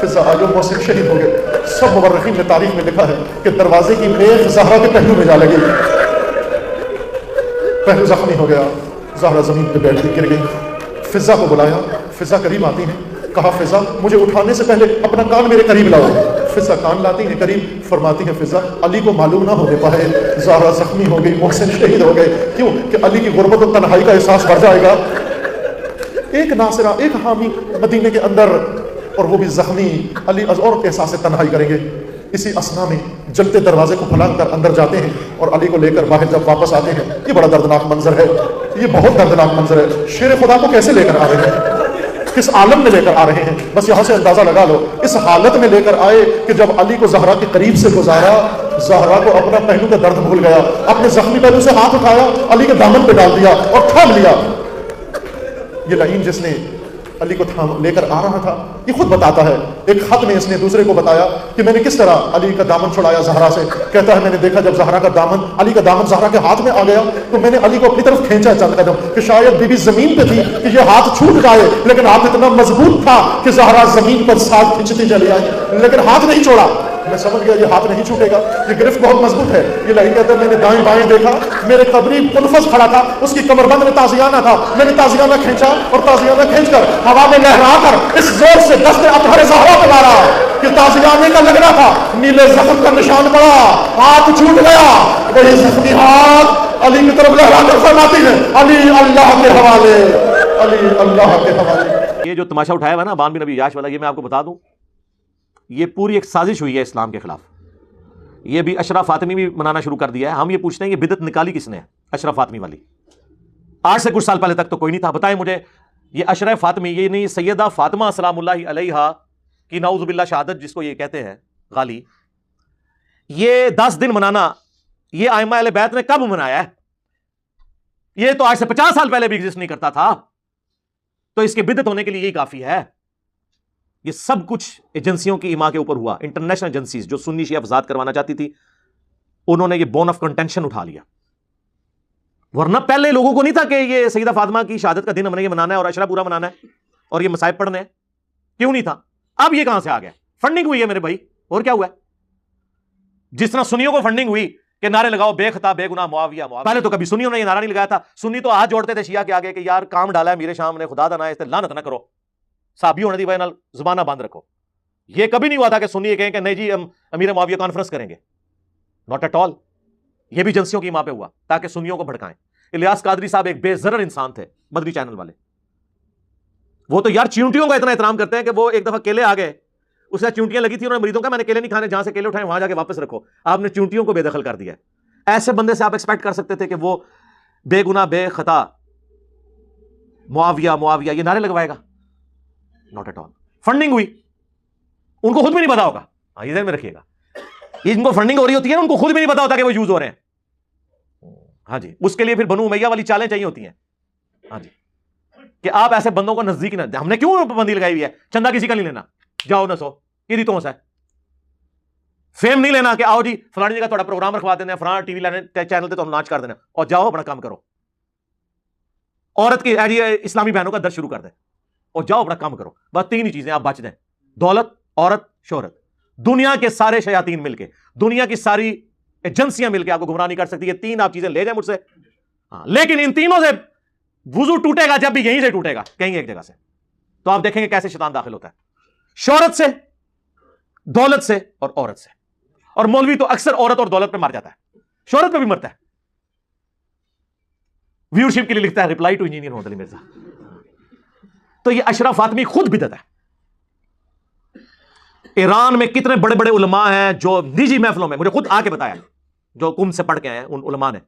فضا آئی اور محسن شہید ہو گئے. سب مورخین نے تاریخ میں لکھا ہے کہ دروازے کی میخ زہرا کے پہلو میں جا لگی, پہلو زخمی ہو گیا, زہرا زمین پہ بیٹھ کے گر گئی. فضا کو بلایا, فضا قریب آتی ہیں, کہا فضا مجھے اٹھانے سے پہلے اپنا کان میرے قریب لاؤ. فضا کان لاتی ہیں قریب, فرماتی ہیں فضا علی کو معلوم نہ ہونے پائے زہرا زخمی ہو گئی, محسن شہید ہو گئے. کیوں کہ علی کی غربت و تنہائی کا احساس بڑھ جائے گا. ایک ناصرہ, ایک حامی مدینے کے اندر, اور وہ بھی زخمی, علی از اور احساس تنہائی کریں گے. اسی اسنا میں جلتے دروازے کو پھلانگ کر اندر جاتے ہیں اور علی کو لے کر باہر جب واپس آتے ہیں. یہ بڑا دردناک منظر ہے, یہ بہت دردناک منظر ہے. شیر خدا کو کیسے لے کر آ رہے ہیں, کس عالم میں لے کر آ رہے ہیں, بس یہاں سے اندازہ لگا لو. اس حالت میں لے کر آئے کہ جب علی کو زہرا کے قریب سے گزارا, زہرا کو اپنا پہلو کا درد بھول گیا, اپنے زخمی پہلو سے ہاتھ اٹھایا, علی کے دامن پہ ڈال دیا اور تھام لیا. یہ لعین جس نے علی کو لے کر آ رہا تھا, یہ خود بتاتا ہے, ایک خط میں اس نے دوسرے کو بتایا کہ میں نے کس طرح علی کا دامن چھڑایا زہرا سے. کہتا ہے میں نے دیکھا جب زہرا کا دامن, علی کا دامن زہرا کے ہاتھ میں آ گیا تو میں نے علی کو اپنی طرف کھینچا چند قدم کہ شاید بی بی زمین پہ تھی کہ یہ ہاتھ چھوٹ جائے, لیکن ہاتھ اتنا مضبوط تھا کہ زہرا زمین پر ساتھ کھینچتی چلی آئی, لیکن ہاتھ نہیں چھوڑا. میں سمجھ گیا یہ ہاتھ نہیں چھوٹے گا, یہ گرفت بہت مضبوط ہے. یہ لعین کہتا ہے میں نے دائیں بائیں دیکھا, میرے قبری منفذ کھڑا تھا, اس کی کمر بند میں تازیانہ تھا. میں نے تازیانہ کھینچا اور تازیانہ کھینچ کر ہوا میں لہرا کر اس زور سے دست اطہر زہرا پہ مارا کہ تازیانے کا لگنا تھا, نیلے زخم کا نشان پڑا, ہاتھ چھوٹ گیا. وہی زخمی ہاتھ علی کی طرف لہرا کر فرماتی ہے علی اللہ کے حوالے, علی اللہ کے حوالے. یہ جو تماشا اٹھایا ہوا نا بان بن نبی یاش والا, یہ میں آپ کو بتا دوں یہ پوری ایک سازش ہوئی ہے اسلام کے خلاف. یہ بھی اشرف فاطمی بھی منانا شروع کر دیا ہے. ہم یہ پوچھتے ہیں یہ بدعت نکالی کس نے, اشرف فاطمی والی. آج سے کچھ سال پہلے تک تو کوئی نہیں تھا. بتائیں مجھے یہ اشرف فاطمی, یہ نہیں سیدہ فاطمہ سلام اللہ علیہا کی نعوذ باللہ شہادت جس کو یہ کہتے ہیں غالی, یہ 10 دن منانا یہ ائمہ اہل بیت نے کب منایا ہے؟ یہ تو آج سے 50 سال پہلے بھی ایگزسٹ نہیں کرتا تھا. تو اس کے بدعت ہونے کے لیے یہی کافی ہے. یہ سب کچھ ایجنسیوں کی ایما کے اوپر ہوا. انٹرنیشنل ایجنسیز جو سنی شیعہ فساد کروانا چاہتی تھی, انہوں نے یہ بون آف کنٹینشن اٹھا لیا. ورنہ پہلے لوگوں کو نہیں تھا کہ یہ سیدہ فاطمہ کی شہادت کا دن ہم نے یہ منانا ہے اور عشرہ پورا منانا ہے اور یہ مصائب پڑھنے ہیں. کیوں نہیں تھا؟ اب یہ کہاں سے آ گیا؟ فنڈنگ ہوئی ہے میرے بھائی. اور کیا ہوا ہے؟ جس طرح سنیوں کو فنڈنگ ہوئی کہ نعرے لگاؤ بے خطا بے گناہ معاویہ. پہلے تو کبھی سنیوں نے یہ نعرہ نہیں لگایا تھا. سنی تو ہاتھ جوڑتے تھے شیعہ کے آگے کہ یار کام ڈالا ہے میرے شام نے, خدا دا نہ اس تے لعنت نہ کرو, صحابی ہونے دی وجہ نال زبانہ بند رکھو. یہ کبھی نہیں ہوا تھا کہ سنی کہیں کہ نہیں جی ہم امیر معاویہ کانفرنس کریں گے. Not at all. یہ بھی ایجنسیوں کی ماں پہ ہوا تاکہ سنیوں کو بھڑکائیں. الیاس قادری صاحب ایک بے ضرر انسان تھے, مدنی چینل والے. وہ تو یار چیونٹیوں کا اتنا احترام کرتے ہیں کہ وہ ایک دفعہ کیلے آ گئے, اس نے چیونٹیاں لگی تھی, انہوں نے مریدوں کا میں نے کیلے نہیں کھانے, جہاں سے کیلے اٹھائے وہاں جا کے واپس رکھو. آپ نے چیونٹیوں کو بے دخل کر دیا. ایسے بندے سے آپ ایکسپیکٹ کر سکتے تھے کہ وہ بے گناہ بے خطا معاویہ معاویہ یہ نعرے لگوائے گا؟ Not at all. فنڈنگ ہوئی, ان کو خود بھی نہیں پتا ہوگا. ہاں یہ ذہن میں رکھیے گا, ان کو فنڈنگ ہو رہی ہوتی ہے, ان کو خود بھی نہیں پتا ہوتا کہ وہ یوز ہو رہے ہیں. ہاں جی, اس کے لیے پھر بنو امیہ والی چالیں چاہیے ہوتی ہیں. ہاں جی, کہ آپ ایسے بندوں کو نزدیک نہ دیں. ہم نے کیوں پابندی لگائی ہوئی ہے؟ چندہ کسی کا نہیں لینا, جاؤ نہ سو یہ دی تو ہے. فیم نہیں لینا کہ آؤ جی فلانی جگہ تھوڑا پروگرام رکھوا دینا, فلاں ٹی وی چینل تو ہم لانچ کر دینا اور جاؤ اپنا کام کرو. عورت کی اسلامی بہنوں کا درد شروع کر دیں اور جاؤ اپنا کام کرو. بس 3 ہی چیزیں آپ بچ دیں, دولت, عورت, شہرت. دنیا کے سارے شیاطین مل کے, دنیا کی ساری ایجنسیاں مل کے آپ کو گمراہ نہیں کر سکتی. یہ 3 آپ چیزیں لے جائیں مجھ سے. ہاں, لیکن ان تینوں سے وضو ٹوٹے گا جب بھی یہیں سے ٹوٹے گا, کہیں ایک جگہ سے. تو آپ دیکھیں گے کیسے شیطان داخل ہوتا ہے. شہرت سے, دولت سے اور عورت سے. اور مولوی تو اکثر عورت اور دولت پہ مار جاتا ہے, شہرت پہ بھی مرتا ہے. ویورشپ کے لیے لکھتا ہے رپلائی ٹو انجینئر محمد علی مرزا. تو یہ اشرف فاطمی خود بدعت ہے. ایران میں کتنے بڑے بڑے علماء ہیں جو نجی محفلوں میں, مجھے خود آ کے بتایا, جو کم سے پڑھ کے آئے ہیں ان علماء نے,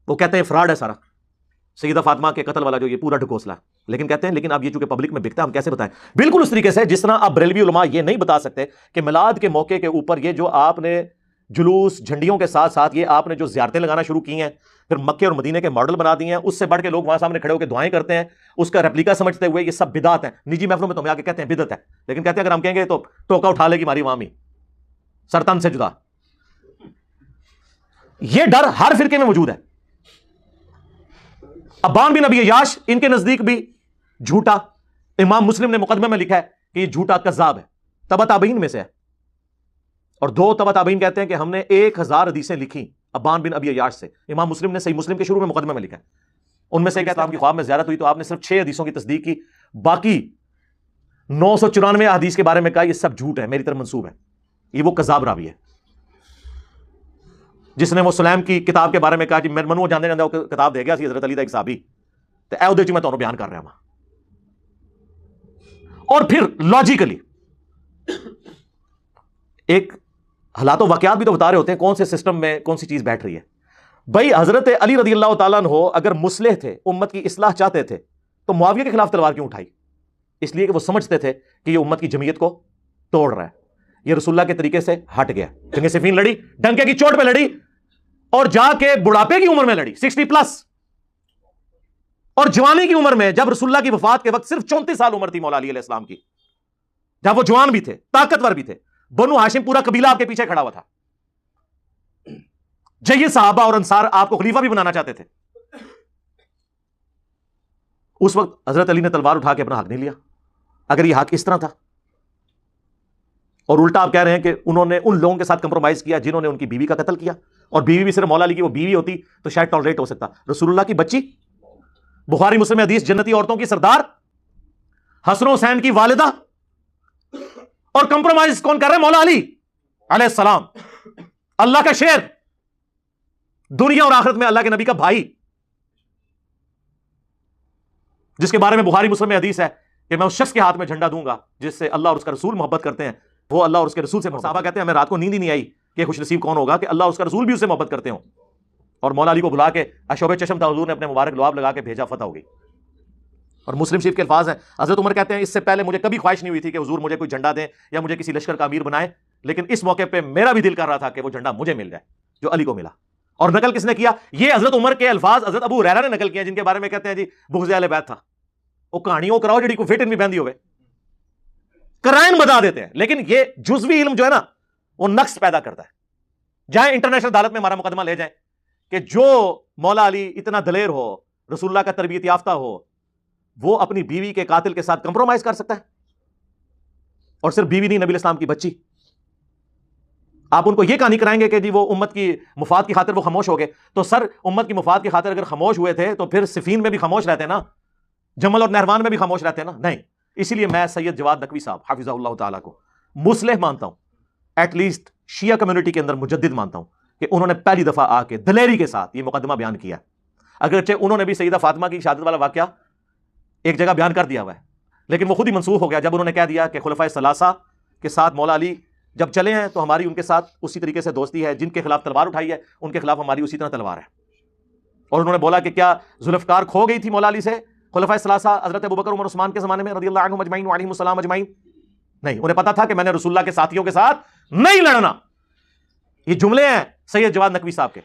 وہ کہتے ہیں فراڈ ہے سارا سیدہ فاطمہ کے قتل والا جو یہ پورا ڈھکوسلا ہے. لیکن کہتے ہیں لیکن اب یہ چونکہ پبلک میں بکتا ہے, ہم کیسے بتائیں؟ بالکل اس طریقے سے جس طرح اب بریلوی علماء یہ نہیں بتا سکتے کہ میلاد کے موقع کے اوپر یہ جو آپ نے جلوس جھنڈیوں کے ساتھ ساتھ یہ آپ نے جو زیارتیں لگانا شروع کی ہیں, پھر مکے اور مدینے کے ماڈل بنا دیے ہیں, اس سے بڑھ کے لوگ وہاں سامنے کھڑے ہو کے دعائیں کرتے ہیں, اس کا ریپلیکا سمجھتے ہوئے, یہ سب بدعت ہیں. نجی محفلوں میں تو ہم آ کے کہتے ہیں بدعت ہے, لیکن کہتے ہیں اگر ہم کہیں گے تو ٹوکا اٹھا لے گی ہماری عوامی, سرطان سے جدا. یہ ڈر ہر فرقے میں موجود ہے. ابان بن نبی عیاش ان کے نزدیک بھی جھوٹا. امام مسلم نے مقدمے میں لکھا ہے کہ یہ جھوٹا کذاب ہے، تبع تابعین میں سے ہے، اور 2 تبع تابعین کہتے ہیں کہ ہم نے 1000 حدیثیں لکھی ابان بن ابی عیاش سے. امام مسلم نے صحیح مسلم کے شروع میں مقدمے میں لکھا ہے، ان میں سے ایک اسلام کی خواب میں زیارت ہوئی تو آپ نے صرف 6 حدیثوں کی تصدیق کی، باقی 994 احادیث کے بارے میں کہا یہ سب جھوٹ ہے، میری طرف منسوب ہے. یہ وہ کذاب راوی ہے جس نے وہ سلیم کی کتاب کے بارے میں کہا کہ میں منو جاندے جاندے وہ کتاب دے گیا سی حضرت علی دا ایک صحابی، تے اے اودے چ میں تانوں بیان کر رہا ہوں. اور پھر لاجیکلی ایک حالات و واقعات بھی تو بتا رہے ہوتے ہیں کون سے سسٹم میں کون سی چیز بیٹھ رہی ہے. بھائی حضرت علی رضی اللہ تعالیٰ عنہ اگر مصلح تھے، امت کی اصلاح چاہتے تھے، تو معاویہ کے خلاف تلوار کیوں اٹھائی؟ اس لیے کہ وہ سمجھتے تھے کہ یہ امت کی جمعیت کو توڑ رہا ہے، یہ رسول اللہ کے طریقے سے ہٹ گیا. جنگ صفین لڑی، ڈنکے کی چوٹ پہ لڑی، اور جا کے بڑھاپے کی عمر میں لڑی 60+، اور جوانی کی عمر میں جب رسول اللہ کی وفات کے وقت صرف 34 سال عمر تھی مولا علی علیہ السلام کی، جب وہ جوان بھی تھے، طاقتور بھی تھے، بنو ہاشم پورا قبیلہ آپ کے پیچھے کھڑا ہوا تھا. جید صحابہ اور انصار آپ کو خلیفہ بھی بنانا چاہتے تھے. اس وقت حضرت علی نے تلوار اٹھا کے اپنا حق نہیں لیا اگر یہ حق اس طرح تھا. اور الٹا آپ کہہ رہے ہیں کہ انہوں نے ان لوگوں کے ساتھ کمپرومائز کیا جنہوں نے ان کی بیوی کا قتل کیا، اور بیوی بھی صرف مولا علی کی وہ بیوی ہوتی تو شاید ٹالریٹ ہو سکتا. رسول اللہ کی بچی، بخاری مسلم حدیث، جنتی عورتوں کی سردار، حسن و حسین کی والدہ، اور کمپرومائز کون کر رہے ہیں؟ مولا علی علیہ السلام، اللہ کا شیر، دنیا اور آخرت میں اللہ کے نبی کا بھائی، جس کے بارے میں بخاری مسلم میں حدیث ہے کہ میں اس شخص کے ہاتھ میں جھنڈا دوں گا جس سے اللہ اور اس کا رسول محبت کرتے ہیں، وہ اللہ اور اس کے رسول سے. صحابہ کہتے ہیں ہمیں رات کو نیند ہی نہیں آئی کہ خوش نصیب کون ہوگا کہ اللہ اور اس کا رسول بھی اس سے محبت کرتے ہوں. اور مولا علی کو بلا کے اشوب چشم تھا، حضور نے اپنے مبارک لعاب لگا کے بھیجا، فتح ہو گئی. اور مسلم شریف کے الفاظ ہیں، حضرت عمر کہتے ہیں اس سے پہلے مجھے کبھی خواہش نہیں ہوئی تھی کہ حضور مجھے کوئی جھنڈا دیں یا مجھے کسی لشکر کا امیر بنائے، لیکن اس موقع پہ میرا بھی دل کر رہا تھا کہ وہ جھنڈا مجھے مل جائے جو علی کو ملا. اور نقل کس نے کیا؟ یہ حضرت عمر کے الفاظ حضرت ابو ہریرہ نے نقل کیے جن کے بارے میں کہتے ہیں جی بغض اہل بیت تھا. وہ کہانیوں کراؤ جڑی کوئی فٹ ان بھی بہندی ہوئے، کرائن بتا دیتے ہیں، لیکن یہ جزوی علم جو ہے نا وہ نقص پیدا کرتا ہے. جائیں انٹرنیشنل عدالت میں ہمارا مقدمہ لے جائیں کہ جو مولا علی اتنا دلیر ہو، رسول اللہ کا تربیت یافتہ ہو، وہ اپنی بیوی کے قاتل کے ساتھ کمپرومائز کر سکتا ہے، اور صرف بیوی نہیں، نبی الاسلام کی بچی. آپ ان کو یہ کہانی کرائیں گے کہ جی وہ امت کی مفاد کی خاطر وہ خاموش ہو گئے، تو سر امت کی مفاد کی خاطر اگر خاموش ہوئے تھے تو پھر صفین میں بھی خاموش رہتے نا، جمل اور نہروان میں بھی خاموش رہتے نا. نہیں، اسی لیے میں سید جواد نقوی صاحب حافظہ اللہ تعالیٰ کو مصلح مانتا ہوں، ایٹ لیسٹ شیعہ کمیونٹی کے اندر مجدد مانتا ہوں کہ انہوں نے پہلی دفعہ آ کے دلیری کے ساتھ یہ مقدمہ بیان کیا. اگرچہ انہوں نے بھی سیدہ فاطمہ کی شہادت والا واقعہ ایک جگہ بیان کر دیا ہوا ہے، لیکن وہ خود ہی منسوخ ہو گیا جب انہوں نے کہہ دیا کہ خلفائے ثلاثہ کے ساتھ مولا علی جب چلے ہیں تو ہماری ان کے ساتھ اسی طریقے سے دوستی ہے، جن کے خلاف تلوار اٹھائی ہے ان کے خلاف ہماری اسی طرح تلوار ہے. اور انہوں نے بولا کہ کیا ذوالفقار کھو گئی تھی مولا علی سے خلفائے ثلاثہ حضرت ابوبکر عمر عثمان کے زمانے میں رضی اللہ عنہم اجمعین وعلیہم السلام اجمعین؟ نہیں، انہیں پتا تھا کہ میں نے رسول اللہ کے ساتھیوں کے ساتھ نہیں لڑنا. یہ جملے ہیں سید جواد نقوی صاحب کے.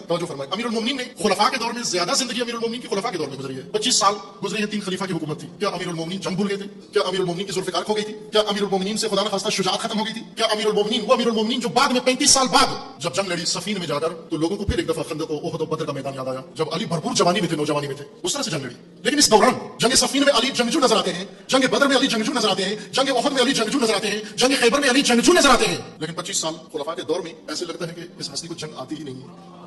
توجہ فرمائیں، امیر المومنین نے خلفاء کے دور میں زیادہ زندگی امیر المومنین کی خلفاء کے دور میں گزری ہے. 25 سال گزرے ہیں 3 خلیفہ کی حکومت تھی. کیا امیر المومنین جنگ بھول گئے تھے؟ کیا امیر المومنین کی ذوالفقار کھو گئی تھی؟ کیا امیر المومنین سے خدا نخواستہ شجاعت ختم ہو گئی تھی؟ کیا امیر المومنین وہ امیر المومنین جو بعد میں 35 سال بعد جب جنگ لڑی صفین میں جا کر تو لوگوں کو پھر ایک دفعہ خندق و احد و بدر کا میدان یاد آیا جب علی بھرپور جوانی میں تھے، نوجوانی میں تھے، اس طرح سے جنگ لڑی. لیکن اس دوران جنگ صفین میں علی جنگجو نظر آتے ہیں، جنگ بدر میں علی جنگجو نظر آتے ہیں، جنگ احد میں علی جنگجو نظر آتے ہیں، جنگ خیبر میں علی جنگجو نظر آتے ہیں. لیکن 25 سال خلفاء کے دور میں ایسے لگتا ہے کہ اس ہستی کو جنگ آتی ہی نہیں ہے،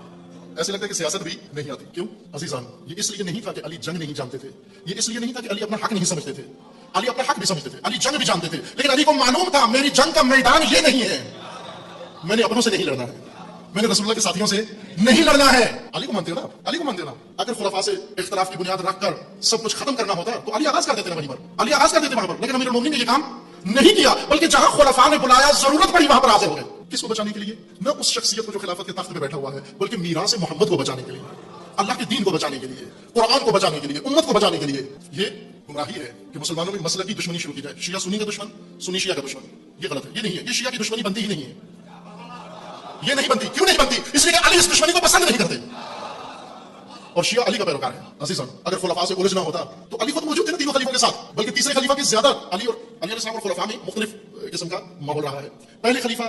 ایسے لگتا ہے کہ سیاست بھی نہیں آتی. کیوں عزیزان؟ یہ اس لیے نہیں تھا کہ علی جنگ نہیں جانتے تھے، یہ اس لیے نہیں تھا کہ علی اپنا حق نہیں سمجھتے تھے. علی اپنا حق بھی سمجھتے تھے، علی جنگ بھی جانتے تھے، لیکن علی کو معلوم تھا میری جنگ کا میدان یہ نہیں ہے، میں نے اپنوں سے نہیں لڑنا ہے، میں نے رسول اللہ کے ساتھیوں سے نہیں لڑنا ہے. علی کو مانتے ہو نا؟ علی کو مانتے ہو نا؟ اگر خلفاء سے اختلاف کی بنیاد رکھ کر سب کچھ ختم کرنا ہوتا تو علی آغاز کر دیتے ہیں وہیں پر، علی آغاز کر دیتے وہاں پر. لیکن امیر المومنین نے یہ کام نہیں کیا، بلکہ جہاں خلفاء نے بلایا ضرورت پڑی وہاں پر حاضر ہو گئے. کس کو بچانے کے لیے؟ نہ اس شخصیت کو جو خلافت کے تخت پہ بیٹھا ہوا ہے، بلکہ میراث محمد کو بچانے کے لیے، اللہ کے دین کو بچانے کے لیے، قرآن کو بچانے کے لیے، امت کو بچانے کے لیے. یہ گمراہی ہے کہ مسلمانوں میں مسلک کی دشمنی شروع کی جائے، شیعہ سنی کا دشمن، سنی شیعہ کا دشمن. یہ غلط ہے، یہ نہیں ہے، یہ شیعہ کی دشمنی بنتی ہی نہیں ہے، یہ نہیں بنتی. کیوں نہیں بنتی؟ اس لیے کہ علی اس دشمنی کو پسند نہیں کرتے اور شیعہ علی کا پیروکار ہے. عزیزان، اگر خلفاء سے الجھنا ہوتا تو علی خود موجود تھے نا تینوں خلیفوں کے ساتھ، بلکہ تیسرے خلیفہ کے زیادہ علی علیہ السلام اور خلفاء میں مختلف قسم کا ماحول رہا ہے. پہلے خلیفہ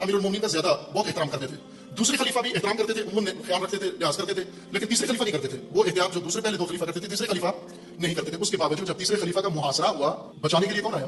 امیر المومنین کا زیادہ بہت احترام کرتے تھے، دوسرے خلیفہ بھی احترام کرتے تھے، عموماً خیال رکھتے تھے، لحاظ کرتے تھے، لیکن تیسرے خلیفہ نہیں کرتے تھے. وہ احتیاط جو دوسرے پہلے 2 خلیفہ کرتے تھے تیسرے خلیفہ نہیں کرتے تھے. اس کے باوجود جب تیسرے خلیفہ کا محاصرہ ہوا، بچانے کے لیے کون آیا؟